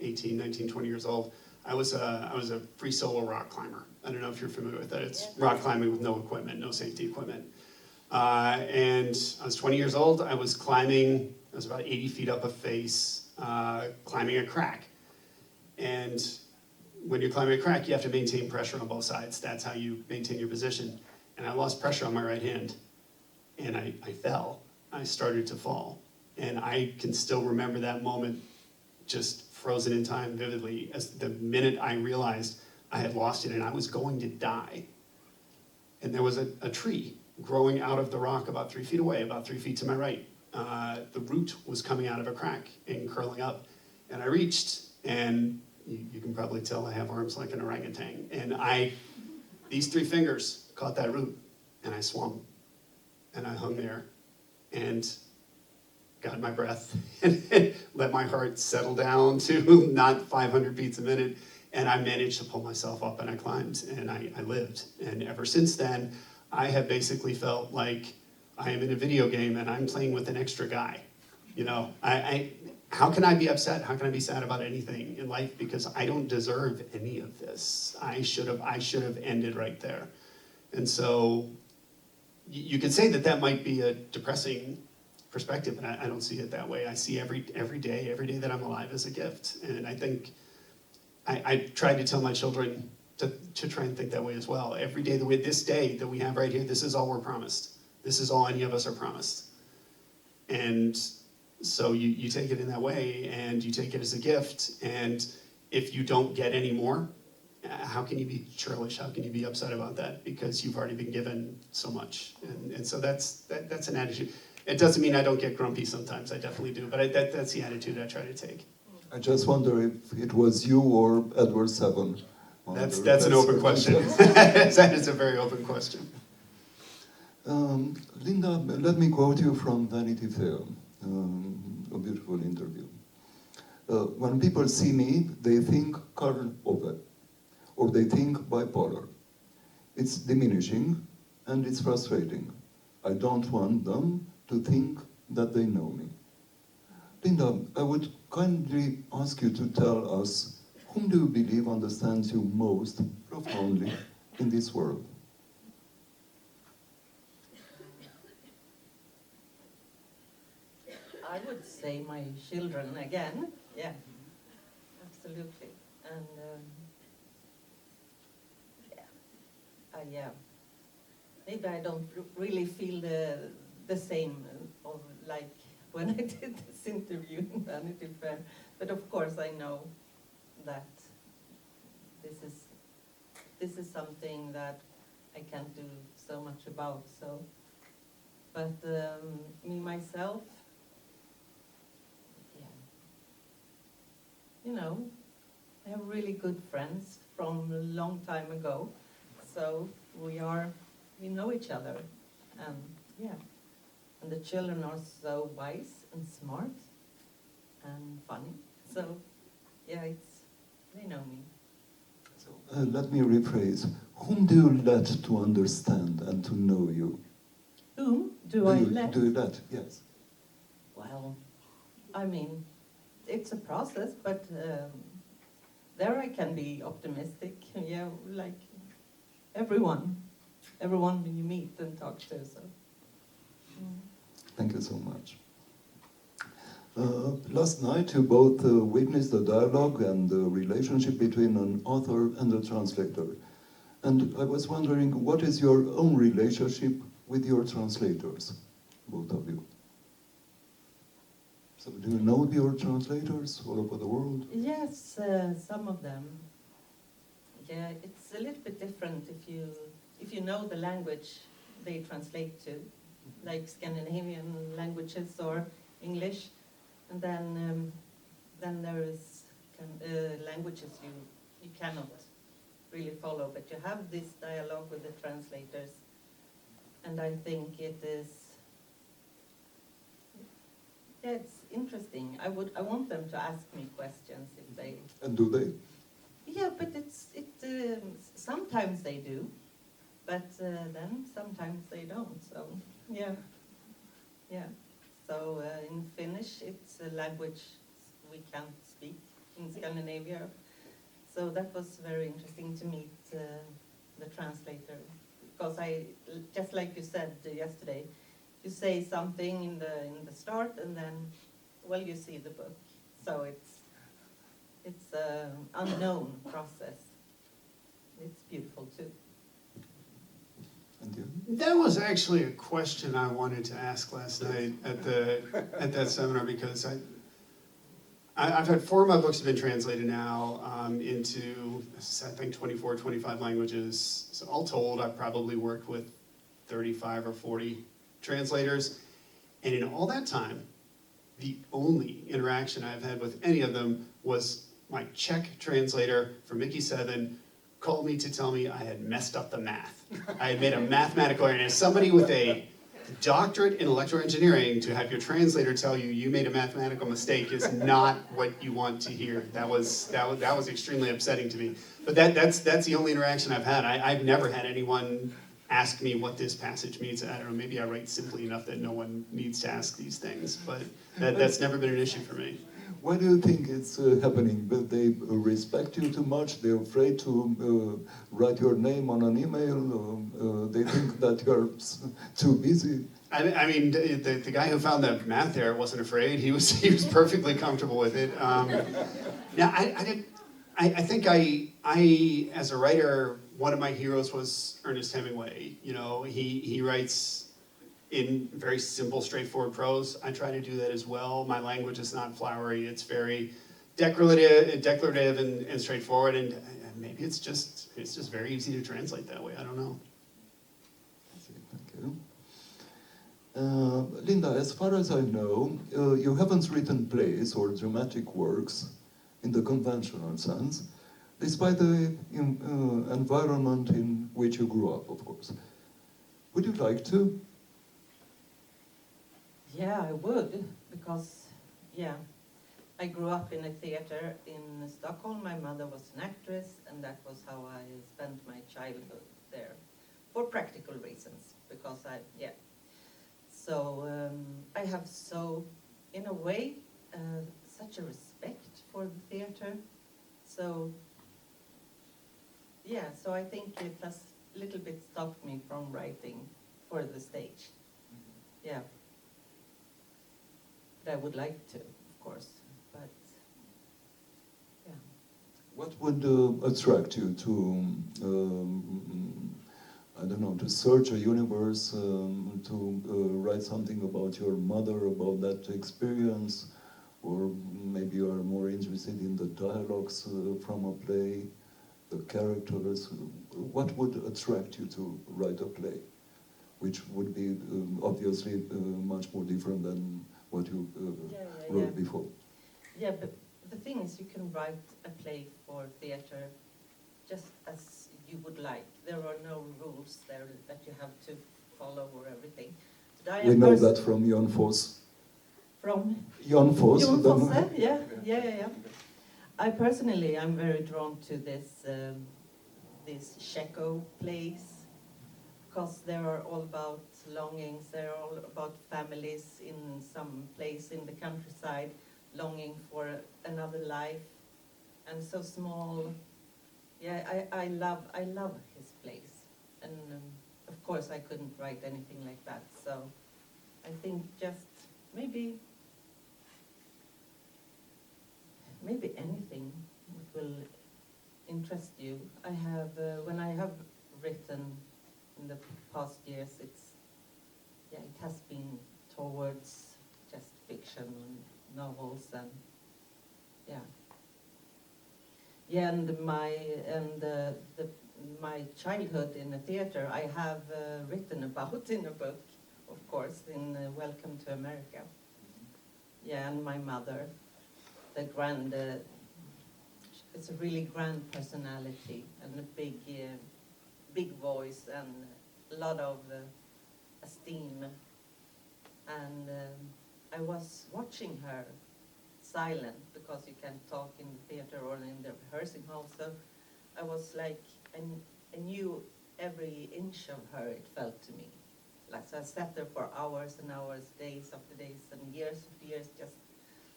S2: 18, 19, 20 years old, I was a free solo rock climber. I don't know if you're familiar with that. It's rock climbing with no equipment, no safety equipment. And I was 20 years old. I was climbing, I was about 80 feet up a face, climbing a crack. And when you're climbing a crack, you have to maintain pressure on both sides. That's how you maintain your position. And I lost pressure on my right hand. And I fell. I started to fall. And I can still remember that moment, just frozen in time vividly, as the minute I realized I had lost it and I was going to die. And there was a tree growing out of the rock about 3 feet away, about 3 feet to my right. The root was coming out of a crack and curling up. And I reached, and you can probably tell I have arms like an orangutan. And these 3 fingers caught that root, and I swung. And I hung there and got my breath and let my heart settle down to not 500 beats a minute. And I managed to pull myself up, and I climbed, and I lived. And ever since then, I have basically felt like I am in a video game and I'm playing with an extra guy. You know, how can I be upset? How can I be sad about anything in life? Because I don't deserve any of this. I should have ended right there. And so you could say that might be a depressing perspective, but I don't see it that way. I see every day that I'm alive as a gift. And I think I try to tell my children to try and think that way as well. Every day, this day that we have right here, this is all we're promised. This is all any of us are promised. And So you take it in that way, and you take it as a gift, and if you don't get any more, how can you be churlish? How can you be upset about that? Because you've already been given so much. And so that's an attitude. It doesn't mean I don't get grumpy sometimes, I definitely do, but that's the attitude I try to take.
S1: I just wonder if it was you or Edward VII.
S2: That's an open question. That is a very open question.
S1: Linda, let me quote you from Vanity Fair, a beautiful interview. When people see me, they think Karl Ove, or they think bipolar. It's diminishing and it's frustrating. I don't want them to think that they know me. Linda, I would kindly ask you to tell us, whom do you believe understands you most profoundly in this world?
S3: I would say my children again. Yeah, absolutely. And maybe I don't really feel the same of like when I did this interview in Vanity Fair. But of course I know that this is something that I can't do so much about. So, but me myself, you know, I have really good friends from a long time ago, so we know each other, and and the children are so wise and smart and funny, so they know me.
S1: So let me rephrase, whom do you let to understand and to know you?
S3: Whom do I let?
S1: Do you let, yes.
S3: Well, I mean, it's a process, but there I can be optimistic. Yeah, like everyone you meet and talk to. So.
S1: Thank you so much. Last night you both witnessed the dialogue and the relationship between an author and a translator. And I was wondering, what is your own relationship with your translators, both of you? So do you know your translators all over the world?
S3: Yes, some of them. Yeah, it's a little bit different if you know the language they translate to, like Scandinavian languages or English, and then there is languages you cannot really follow, but you have this dialogue with the translators, and I think it's interesting. I want them to ask me questions if they.
S1: And do they?
S3: Yeah, but sometimes they do, but then sometimes they don't. So yeah. So in Finnish, it's a language we can't speak in Scandinavia. So that was very interesting to meet the translator, because just like you said yesterday, you say something in the start, and then, well, you see the book. So it's an unknown process. It's beautiful too.
S1: And you?
S2: That was actually a question I wanted to ask last night at that seminar, because I've had 4 of my books have been translated now into, I think, 24, 25 languages. So all told, I've probably worked with 35 or 40 translators. And in all that time, the only interaction I've had with any of them was my Czech translator for Mickey 7 called me to tell me I had messed up the math. I had made a mathematical error. And as somebody with a doctorate in electrical engineering, to have your translator tell you made a mathematical mistake is not what you want to hear. That was extremely upsetting to me. But that's the only interaction I've had. I've never had anyone ask me what this passage means. I don't know, maybe I write simply enough that no one needs to ask these things, but that's never been an issue for me.
S1: Why do you think it's happening? But they respect you too much? They're afraid to write your name on an email? They think that you're too busy?
S2: I mean, the guy who found the math error wasn't afraid. He was perfectly comfortable with it. Now, I think I as a writer, one of my heroes was Ernest Hemingway. You know, he writes in very simple, straightforward prose. I try to do that as well. My language is not flowery. It's very declarative and straightforward, and maybe it's just very easy to translate that way. I don't know.
S1: Thank you. Linda, as far as I know, you haven't written plays or dramatic works in the conventional sense, despite the environment in which you grew up, of course. Would you like to?
S3: Yeah, I would, because, yeah, I grew up in a theater in Stockholm. My mother was an actress, and that was how I spent my childhood there, for practical reasons, because So I have in a way, such a respect for the theater. So, yeah, so I think it has a little bit stopped me from writing for the stage. Yeah. But I would like to, of course, but, yeah.
S1: What would attract you to, I don't know, to search a universe, to write something about your mother, about that experience, or maybe you are more interested in the dialogues from a play, the characters? What would attract you to write a play, which would be obviously much more different than what you wrote before?
S3: Yeah, but the thing is, you can write a play for theater just as you would like. There are no rules there that you have to follow or everything.
S1: We know that from Jan Foss.
S3: From
S1: Jan Foss.
S3: Jan Fosse, yeah. I personally, I'm very drawn to this Checo plays, because they are all about longings. They're all about families in some place in the countryside, longing for another life, and so small. Yeah, I love his plays, and of course I couldn't write anything like that. So I think just maybe anything that will interest you. I have when I have written in the past years, it has been towards just fiction and novels, and and my childhood in the theater I have written about in a book, of course, in Welcome to America. Yeah, and my mother, it's a really grand personality and a big voice and a lot of esteem. And I was watching her silent, because you can't talk in the theater or in the rehearsing hall. So I was like, I knew every inch of her, it felt to me. Like, so I sat there for hours and hours, days after days, and years after years, just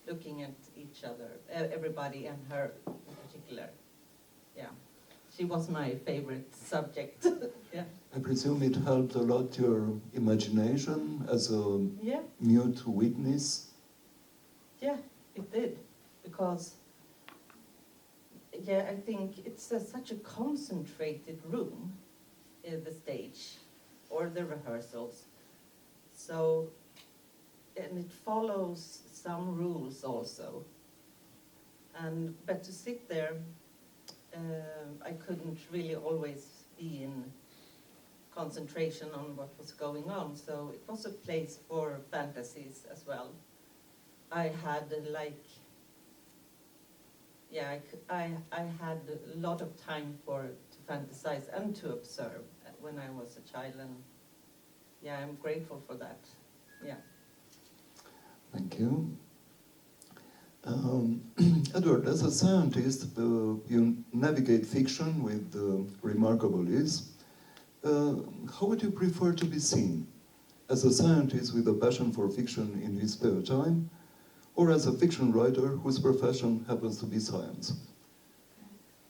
S3: looking at each other, everybody, and her in particular. Yeah, she was my favorite subject. Yeah.
S1: I presume it helped a lot your imagination as a mute witness.
S3: Yeah, it did, because I think it's such a concentrated room, the stage or the rehearsals. So, and it follows some rules also. But to sit there, I couldn't really always be in concentration on what was going on. So it was a place for fantasies as well. I had I had a lot of time to fantasize and to observe when I was a child, and I'm grateful for that. Yeah.
S1: Thank you. Edward, as a scientist, you navigate fiction with remarkable ease. How would you prefer to be seen? As a scientist with a passion for fiction in his spare time, or as a fiction writer whose profession happens to be science?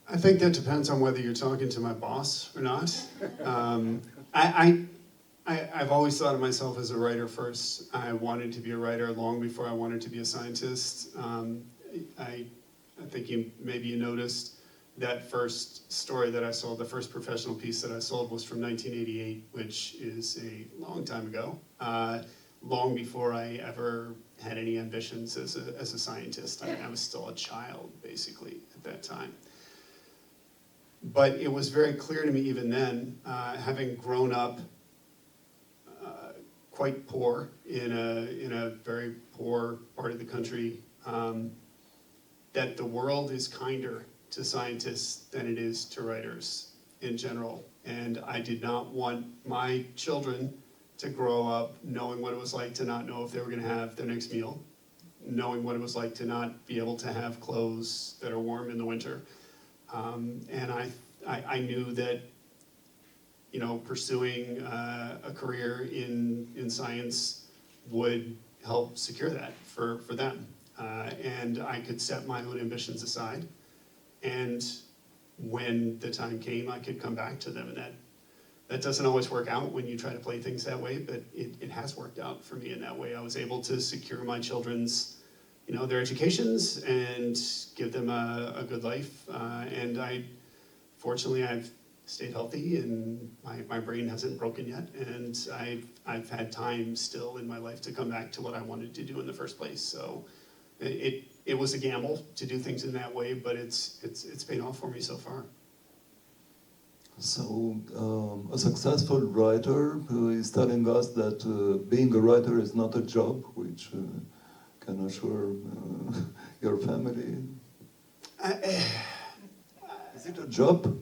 S2: I think that depends on whether you're talking to my boss or not. I've always thought of myself as a writer first. I wanted to be a writer long before I wanted to be a scientist. I think maybe you noticed that first story that I sold, the first professional piece that I sold was from 1988, which is a long time ago, long before I ever had any ambitions as a scientist. I was still a child, basically, at that time. But it was very clear to me even then, having grown up quite poor in a very poor part of the country, that the world is kinder to scientists than it is to writers in general. And I did not want my children to grow up knowing what it was like to not know if they were going to have their next meal, knowing what it was like to not be able to have clothes that are warm in the winter. And I knew that, you know, pursuing a career in science would help secure that for them. And I could set my own ambitions aside. And when the time came, I could come back to them. And that doesn't always work out when you try to play things that way, but it has worked out for me in that way. I was able to secure my children's, you know, their educations and give them a good life. And fortunately, I've stayed healthy and my brain hasn't broken yet. And I've had time still in my life to come back to what I wanted to do in the first place. So it was a gamble to do things in that way, but it's paid off for me so far.
S1: So, a successful writer is telling us that being a writer is not a job, which can assure your family. Is it a job?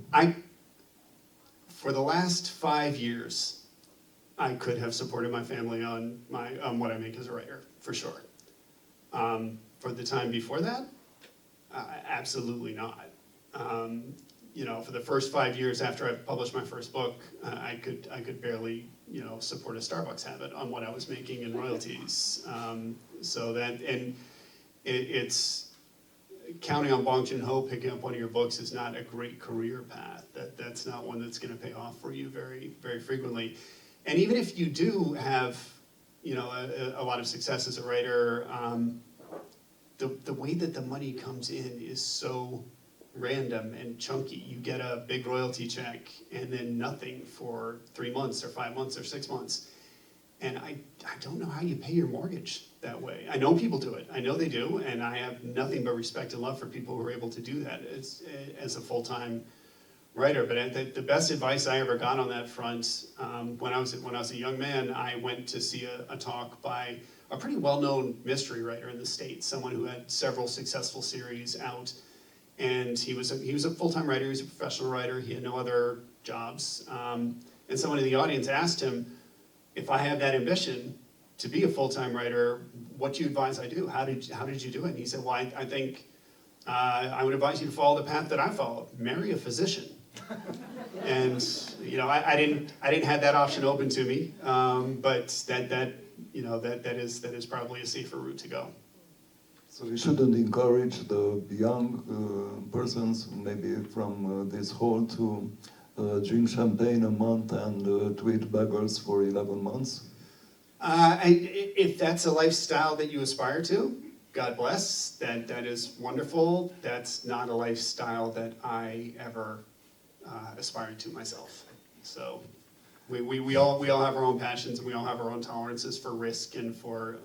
S2: For the last 5 years, I could have supported my family on what I make as a writer, for sure. For the time before that, absolutely not. You know, for the first 5 years after I published my first book, I could barely, you know, support a Starbucks habit on what I was making in royalties. So that, and it's counting on Bong Joon-ho picking up one of your books is not a great career path. That's not one that's going to pay off for you very, very frequently. And even if you do have, you know, a lot of success as a writer, the way that the money comes in is so random and chunky. You get a big royalty check and then nothing for 3 months or 5 months or 6 months. And I don't know how you pay your mortgage that way. I know people do it. I know they do, and I have nothing but respect and love for people who are able to do that as a full-time writer. But the best advice I ever got on that front, when I was a young man, I went to see a talk by a pretty well-known mystery writer in the States, someone who had several successful series out. And he was a full-time writer, he was a professional writer, he had no other jobs. And someone in the audience asked him, if I have that ambition to be a full-time writer, what do you advise I do? How did you do it? And he said, well, I think I would advise you to follow the path that I followed, marry a physician. And, you know, I didn't have that option open to me, but that is probably a safer route to go.
S1: So we shouldn't encourage the young persons, maybe from this hall, to drink champagne a month and to eat bagels for 11 months?
S2: If that's a lifestyle that you aspire to, God bless, that is wonderful. That's not a lifestyle that I ever aspired to myself. So we all have our own passions and we all have our own tolerances for risk and for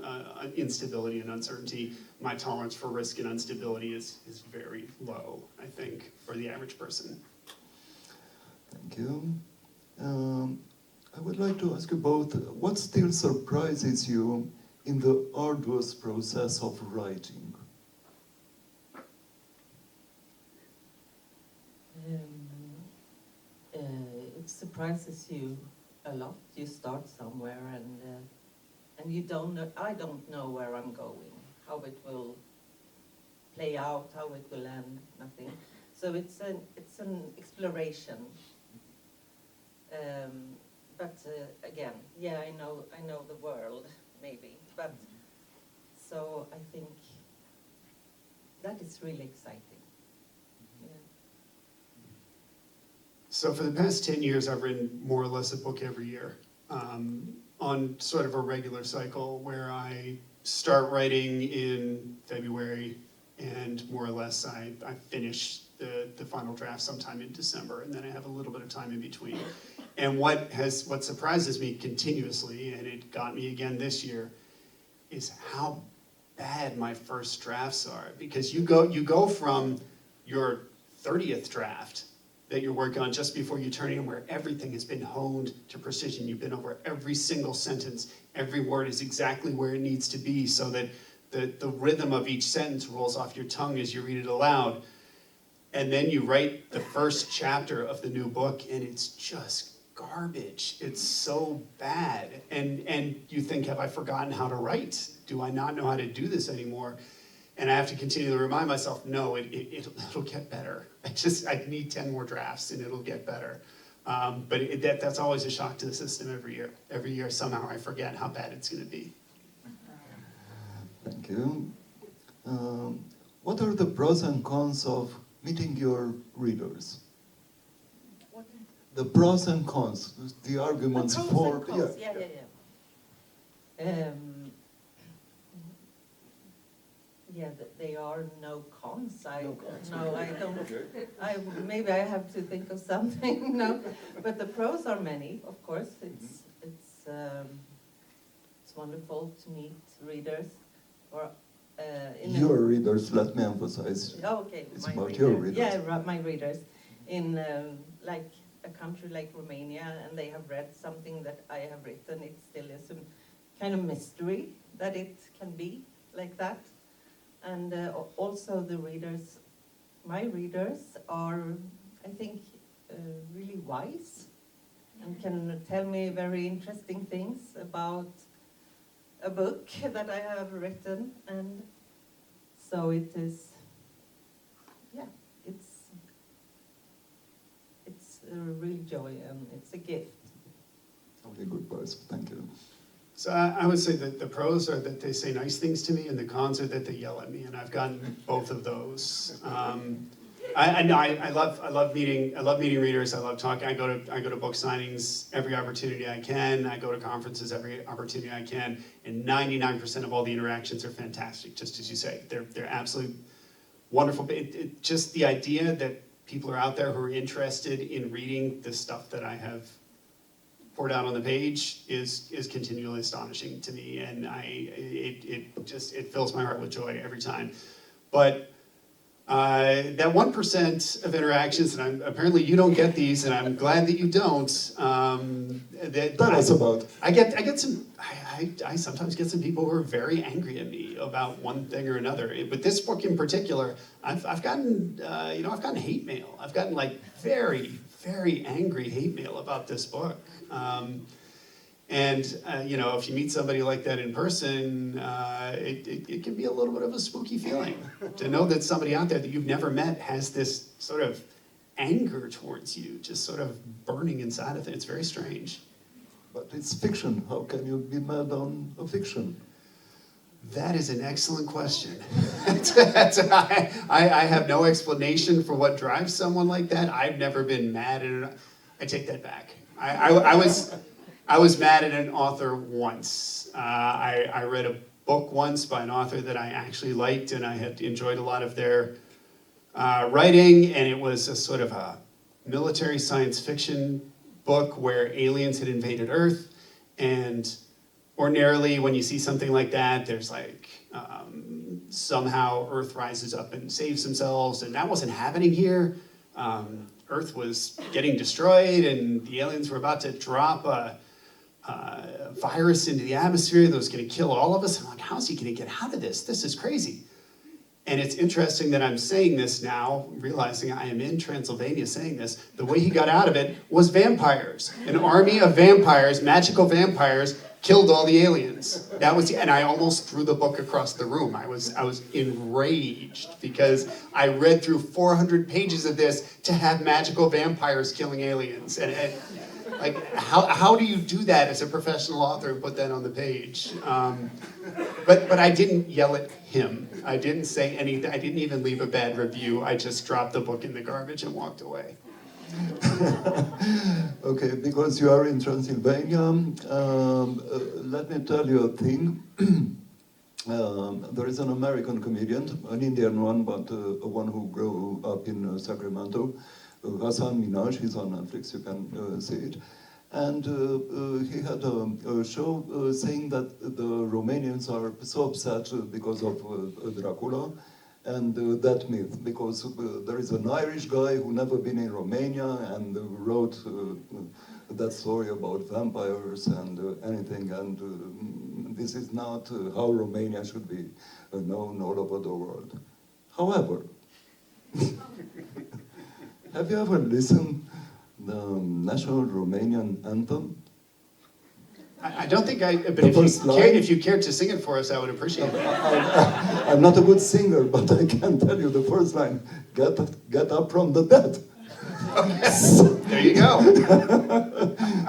S2: instability and uncertainty. My tolerance for risk and instability is very low, I think, for the average person.
S1: Thank you. I would like to ask you both, what still surprises you in the arduous process of writing?
S3: It surprises you a lot. You start somewhere and you don't know. I don't know where I'm going, how it will play out, how it will end. Nothing. So it's an exploration. But again, yeah, I know the world maybe, but so I think that is really exciting. Yeah.
S2: So for the past 10 years, I've written more or less a book every year, on sort of a regular cycle where I start writing in February and more or less I finish the final draft sometime in December, and then I have a little bit of time in between. And what surprises me continuously, and it got me again this year, is how bad my first drafts are. Because you go from your 30th draft that you're working on just before you turn in, where everything has been honed to precision. You've been over every single sentence. Every word is exactly where it needs to be so that the rhythm of each sentence rolls off your tongue as you read it aloud. And then you write the first chapter of the new book, and it's just garbage. It's so bad. And you think, have I forgotten how to write? Do I not know how to do this anymore? And I have to continue to remind myself, no, it'll get better. I need 10 more drafts and it'll get better. But that's always a shock to the system every year. Every year, somehow I forget how bad it's going to be.
S1: Thank you. What are the pros and cons of meeting your readers? The pros and cons, the arguments
S3: The pros
S1: for...
S3: and cons. Yeah, there are no cons. I don't. Maybe I have to think of something. No, but the pros are many. Of course, it's wonderful to meet readers. Or
S1: your readers. Let me emphasize.
S3: Okay,
S1: it's
S3: my
S1: about
S3: readers.
S1: your readers.
S3: Yeah, my readers in like a country like Romania, and they have read something that I have written. It still is a kind of mystery that it can be like that. And also the readers, my readers are, I think, really wise and can tell me very interesting things about a book that I have written. And so it is, yeah, it's a real joy and it's a gift.
S1: Okay, good person, thank you.
S2: So I would say that the pros are that they say nice things to me, and the cons are that they yell at me, and I've gotten both of those. I love meeting readers. I love talking. I go to book signings every opportunity I can. I go to conferences every opportunity I can, and 99% of all the interactions are fantastic. Just as you say, they're absolutely wonderful. Just the idea that people are out there who are interested in reading the stuff that I have poured out on the page is continually astonishing to me, and it fills my heart with joy every time. But that 1% of interactions, and apparently you don't get these, and I'm glad that you don't.
S1: Tell us about.
S2: I sometimes get some people who are very angry at me about one thing or another. With this book in particular, I've gotten hate mail. I've gotten like very, very angry hate mail about this book. If you meet somebody like that in person, it can be a little bit of a spooky feeling to know that somebody out there that you've never met has this sort of anger towards you, just sort of burning inside of it. It's very strange.
S1: But it's fiction. How can you be mad on a fiction?
S2: That is an excellent question. I have no explanation for what drives someone like that. I've never been mad at it. I take that back. I was mad at an author once. I read a book once by an author that I actually liked, and I had enjoyed a lot of their writing, and it was a sort of a military science fiction book where aliens had invaded Earth, and ordinarily when you see something like that, there's like somehow Earth rises up and saves themselves, and that wasn't happening here. Earth was getting destroyed, and the aliens were about to drop a virus into the atmosphere that was going to kill all of us. I'm like, how's he going to get out of this? This is crazy. And it's interesting that I'm saying this now, realizing I am in Transylvania saying this. The way he got out of it was vampires. An army of vampires, magical vampires, killed all the aliens. And I almost threw the book across the room. I was enraged because I read through 400 pages of this to have magical vampires killing aliens. And like, how do you do that as a professional author and put that on the page? But I didn't yell at him. I didn't say anything. I didn't even leave a bad review. I just dropped the book in the garbage and walked away.
S1: Okay, because you are in Transylvania, let me tell you a thing. There is an American comedian, an Indian one, but one who grew up in Sacramento, Hassan Minaj. He's on Netflix, you can see it. And he had a show saying that the Romanians are so upset because of Dracula and that myth, because there is an Irish guy who never been in Romania and wrote that story about vampires and anything, and this is not how Romania should be known all over the world. However, have you ever listened the national Romanian anthem?
S2: I don't think but
S1: The
S2: if you cared to sing it for us, I would appreciate it.
S1: I'm not a good singer, but I can tell you the first line, get up from the dead.
S2: There you go.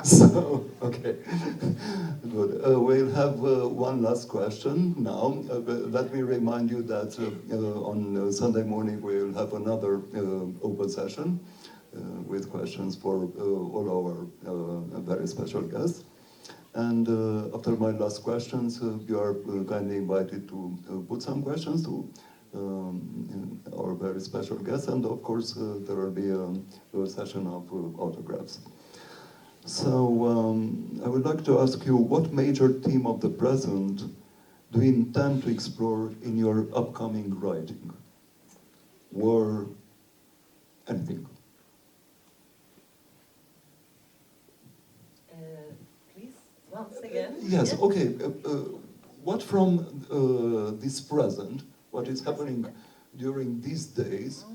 S1: So, okay, good. We'll have one last question now. Let me remind you that on Sunday morning we'll have another open session with questions for all our very special guests. And after my last questions, you are kindly invited to put some questions to our very special guests, and of course there will be a session of autographs. So I would like to ask you, what major theme of the present do you intend to explore in your upcoming writing? War, anything?
S3: Please, once again.
S1: Yes, okay. What from this present, what is happening during these days,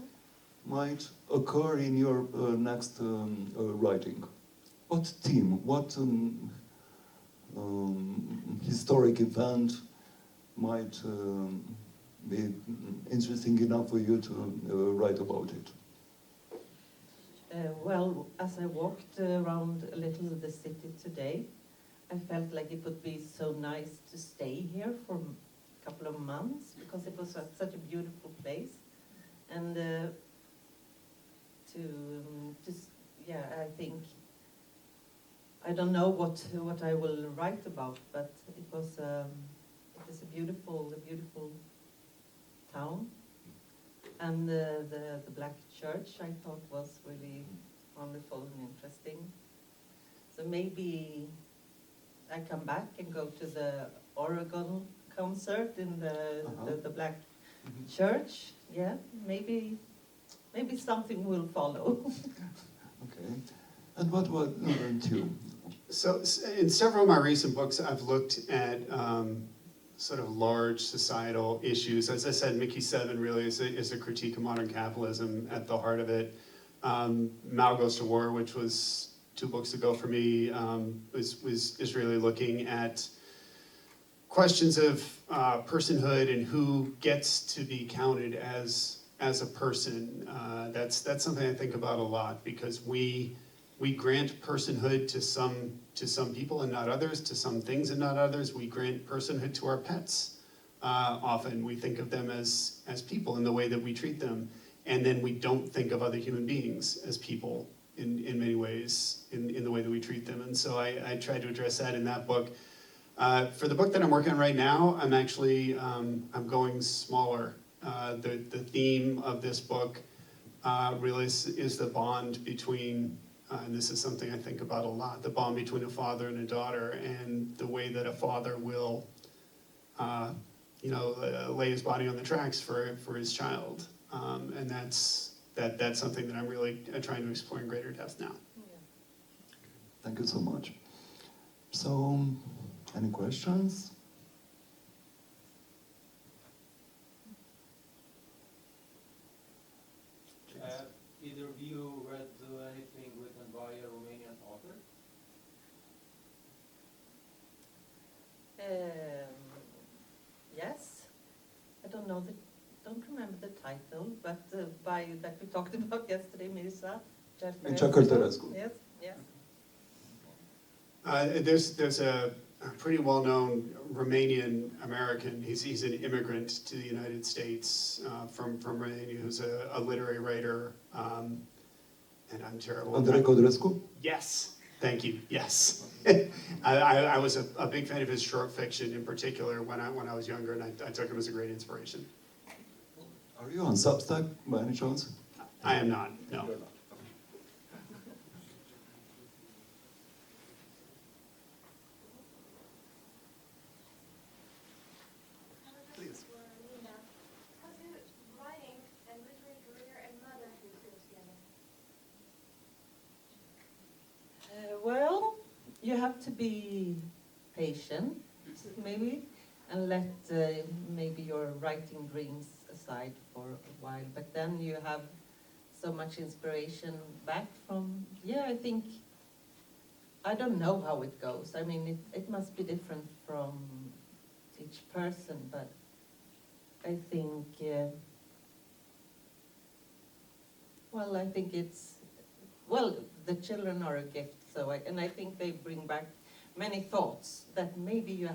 S1: might occur in your next writing? What theme, what historic event might be interesting enough for you to write about it?
S3: Well, as I walked around a little of the city today, I felt like it would be so nice to stay here for a couple of months, because it was such a beautiful place. And I think, I don't know what I will write about, but it was a beautiful town. And the black church I thought was really wonderful and interesting. So maybe I come back and go to the Oregon concert in the black church. Yeah, maybe something will follow.
S1: Okay. And what weren't you?
S2: So in several of my recent books, I've looked at sort of large societal issues. As I said, Mickey 7 really is a critique of modern capitalism at the heart of it. Mal Goes to War, which was 2 books ago for me, is really looking at questions of personhood and who gets to be counted as a person. That's something I think about a lot, because we grant personhood to some people and not others, to some things and not others. We grant personhood to our pets. Often we think of them as people in the way that we treat them, and then we don't think of other human beings as people in many ways, in the way that we treat them. And so I tried to address that in that book. For the book that I'm working on right now, I'm actually I'm going smaller. The theme of this book really is the bond between, and this is something I think about a lot, the bond between a father and a daughter, and the way that a father will, lay his body on the tracks for his child. And that's something that I'm really trying to explore in greater depth now.
S1: Thank you so much. So, any questions?
S4: Either of you read anything written by a Romanian author?
S3: Yes. I don't remember the title, but that we talked about yesterday, Mircea
S1: Cărtărescu.
S3: Yes.
S2: There's a pretty well-known Romanian American. He's an immigrant to the United States from Romania, who's a literary writer. And I'm terrible.
S1: Andrei Codrescu?
S2: Yes, Thank you. Yes, I was a big fan of his short fiction in particular when I was younger, and I took him as a great inspiration.
S1: Are you on Substack by any chance?
S2: I am not. No.
S1: Please.
S5: Linda, how do writing and literary career and motherhood go together?
S3: Well, you have to be patient, maybe, and let maybe your writing dreams aside for a while. But then you have so much inspiration back from, I don't know how it goes. I mean, it must be different from each person, but I think, the children are a gift, and I think they bring back many thoughts that maybe you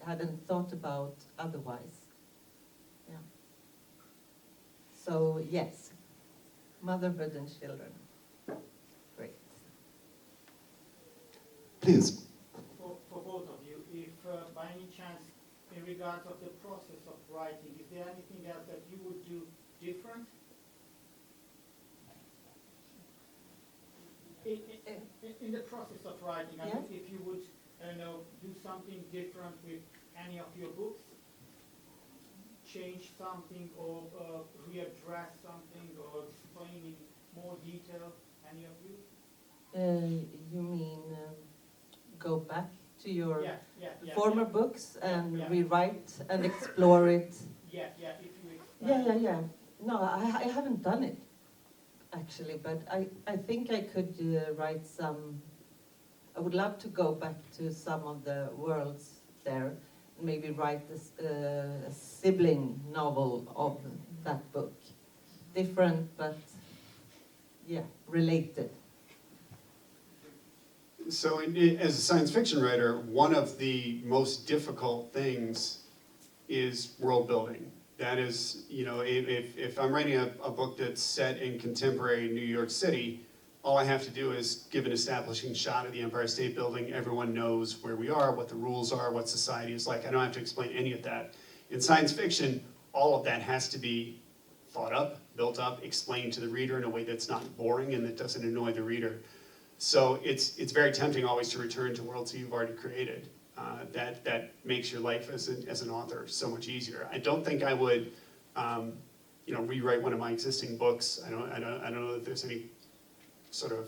S3: hadn't thought about otherwise. Yeah. So yes, motherhood and children. Great.
S1: Please.
S6: For both of you, if by any chance, in regards of the process of writing, is there anything else that you would do different? In the process of writing, I mean, if you would, do something different with any of your books, change something or readdress something or explain in more detail, any of you?
S3: You mean go back to your
S6: Yeah,
S3: former books and
S6: Yeah.
S3: rewrite and explore it?
S6: Yeah, if you explain.
S3: Yeah. No, I haven't done it, actually, but I think I could write some. I would love to go back to some of the worlds there, and maybe write a sibling novel of that book. Different, but related.
S2: So as a science fiction writer, one of the most difficult things is world building. That is, if I'm writing a book that's set in contemporary New York City, all I have to do is give an establishing shot of the Empire State Building. Everyone knows where we are, what the rules are, what society is like. I don't have to explain any of that. In science fiction, all of that has to be thought up, built up, explained to the reader in a way that's not boring and that doesn't annoy the reader. So it's very tempting always to return to worlds that you've already created. That makes your life as an author so much easier. I don't think I would, rewrite one of my existing books. I don't know that there's any sort of.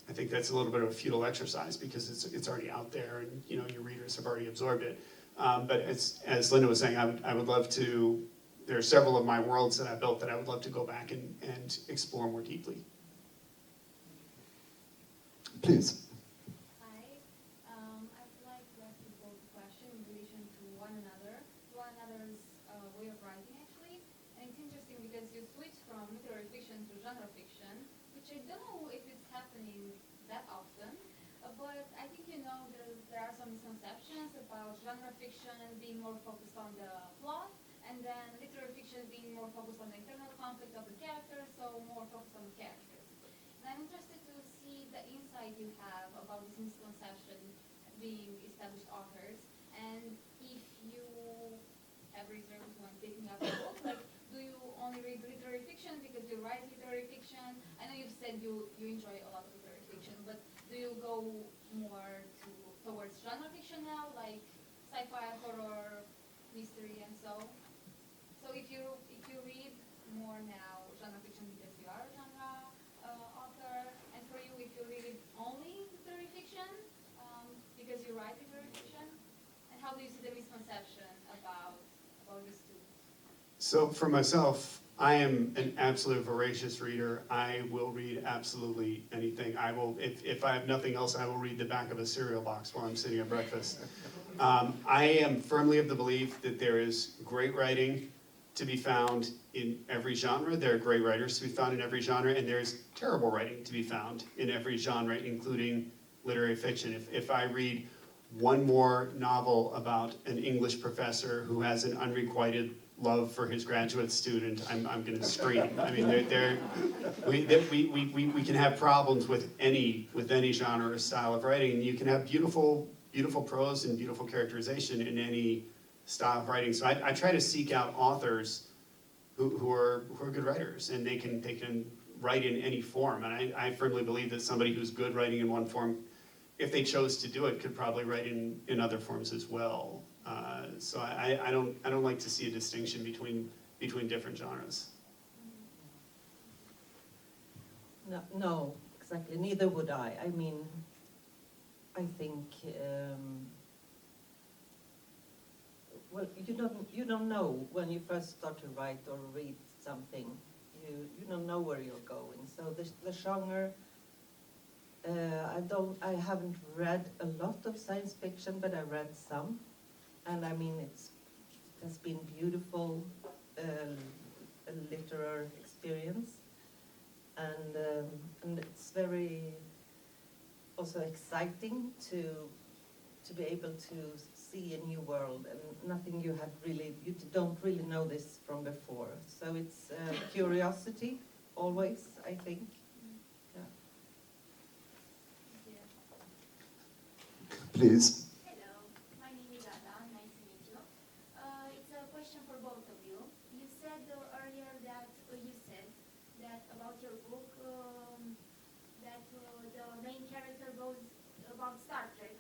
S2: I think that's a little bit of a futile exercise because it's already out there and your readers have already absorbed it. But as Linda was saying, I would love to. There are several of my worlds that I built that I would love to go back and explore more deeply.
S1: Please.
S5: Hi, I'd like to ask you both a question in relation to one another's way of writing, actually. And it's interesting because you switch from literary fiction to genre fiction, which I don't know if it's happening that often, but I think there are some misconceptions about genre fiction being more focused on the plot, and then literary fiction being more focused on the internal conflict of the characters, so more focused on the characters. And I'm interested to see the insight you have about this misconception being established authors, and if you have reserves when picking up a book, like, do you only read literary fiction because you write literary fiction? I know you've said you enjoy a lot of literary fiction, but do you go more towards genre fiction now, like sci-fi, horror, mystery, and so? So if you read more now genre fiction because you are a genre author, and for you, if you read only literary fiction because you write literary fiction, and how do you see the misconception about these two?
S2: So for myself, I am an absolute voracious reader. I will read absolutely anything. I will, if I have nothing else, I will read the back of a cereal box while I'm sitting at breakfast. I am firmly of the belief that there is great writing to be found in every genre. There are great writers to be found in every genre, and there's terrible writing to be found in every genre, including literary fiction. If I read one more novel about an English professor who has an unrequited love for his graduate student, I'm going to scream. I mean, we can have problems with any genre or style of writing, and you can have beautiful prose and beautiful characterization in any style of writing. So I try to seek out authors who are good writers, and they can write in any form. And I firmly believe that somebody who's good writing in one form, if they chose to do it, could probably write in other forms as well. So I don't like to see a distinction between different genres.
S3: No, exactly. Neither would I. I mean, I think well, you don't know when you first start to write or read something. You don't know where you're going. So the genre. I haven't read a lot of science fiction, but I read some, and I mean it has been beautiful, a literary experience, and it's very also exciting to be able to see a new world and nothing you don't really know this from before. So it's curiosity always, I think.
S1: Please.
S5: Hello, my name is Ada. Nice to meet you. It's a question for both of you. You said earlier that about your book that the main character goes about Star Trek.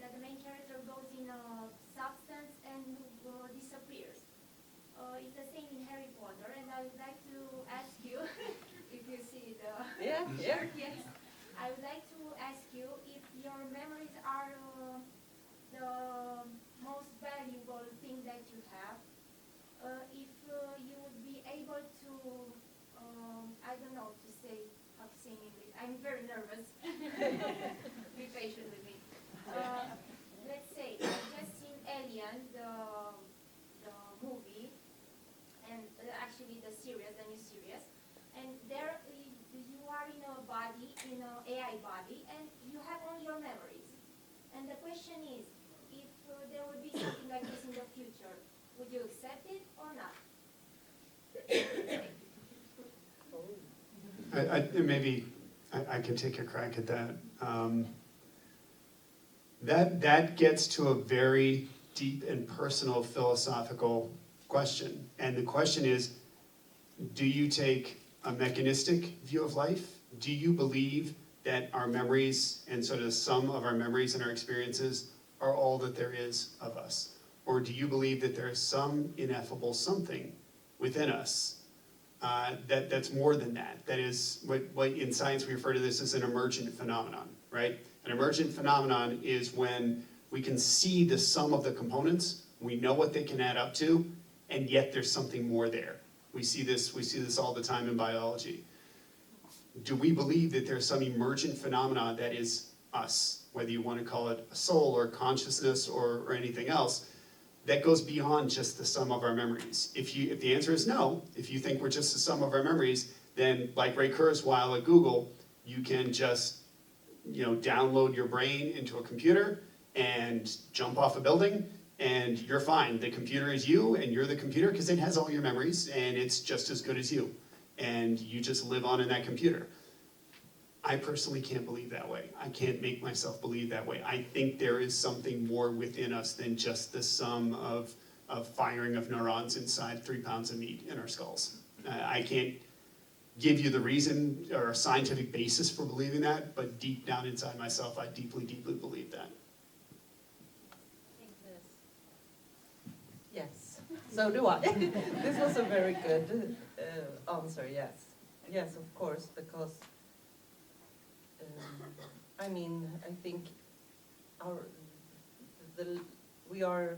S5: That the main character goes in a substance and disappears. It's the same in Harry Potter, and I would like to ask you if you see the
S3: Yeah.
S5: Yes. I would like to ask you if your memories are the most valuable thing that you have. If you would be able to, I don't know to say how to say in English. I'm very nervous. Be patient with me. Let's say I just seen Alien, the movie, and actually the series, the new series, and there. You are in a body, in an AI body, and you have only your memories. And the question is, if there would be something like this in the future, would you accept it or not?
S2: Maybe I can take a crack at that. That gets to a very deep and personal philosophical question. And the question is, do you take a mechanistic view of life? Do you believe that our memories and sort of the sum of our memories and our experiences are all that there is of us? Or do you believe that there is some ineffable something within us that's more than that? That is, what in science we refer to this as an emergent phenomenon, right? An emergent phenomenon is when we can see the sum of the components, we know what they can add up to, and yet there's something more there. We see this all the time in biology. Do we believe that there's some emergent phenomenon that is us, whether you want to call it a soul or consciousness or anything else, that goes beyond just the sum of our memories? If the answer is no, if you think we're just the sum of our memories, then like Ray Kurzweil at Google, you can just download your brain into a computer and jump off a building, and you're fine. The computer is you, and you're the computer, because it has all your memories, and it's just as good as you. And you just live on in that computer. I personally can't believe that way. I can't make myself believe that way. I think there is something more within us than just the sum of firing of neurons inside 3 pounds of meat in our skulls. I can't give you the reason or a scientific basis for believing that, but deep down inside myself, I deeply, deeply believe that.
S3: Yes, so do I. This was a very good answer, yes. Yes, of course, because, I think we are,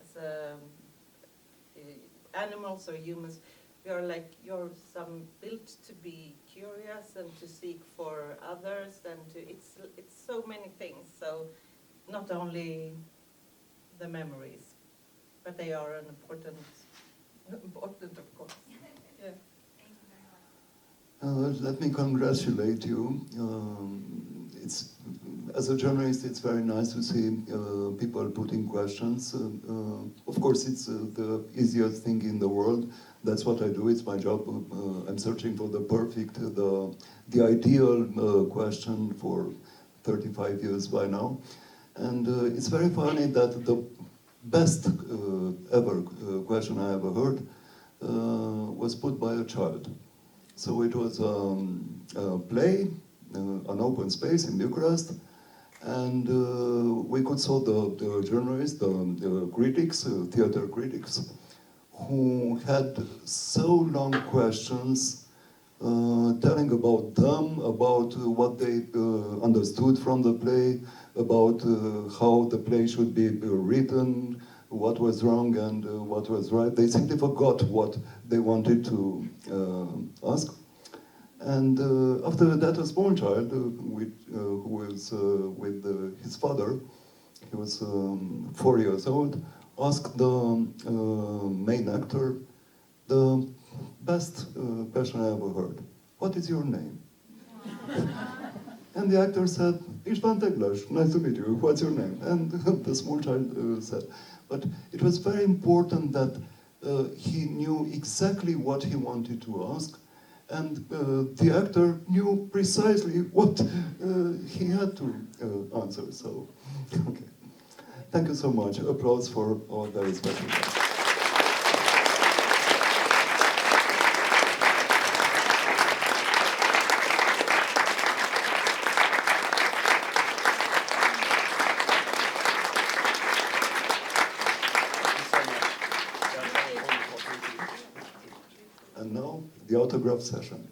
S3: as animals or humans, we are built to be curious and to seek for others, and it's so many things, so not only the memories. But they are an important of course. Yeah.
S5: Thank you very much.
S1: Let me congratulate you. as a journalist, it's very nice to see people putting questions. Of course, it's the easiest thing in the world. That's what I do. It's my job. I'm searching for the perfect, the ideal question for 35 years by now. And it's very funny that the best ever question I ever heard was put by a child. So it was a play, an open space in Bucharest, and we could saw the journalists, the critics, theater critics, who had so long questions telling about them, about what they understood from the play, about how the play should be written, what was wrong and what was right. They simply forgot what they wanted to ask. And after that, a small child who was with his father, he was 4 years old, asked the main actor the best question I ever heard. What is your name? And the actor said, István Teglas, nice to meet you, what's your name? And the small child said, but it was very important that he knew exactly what he wanted to ask, and the actor knew precisely what he had to answer. So, okay. Thank you so much. Applause for our very special guests. And now, the autograph session.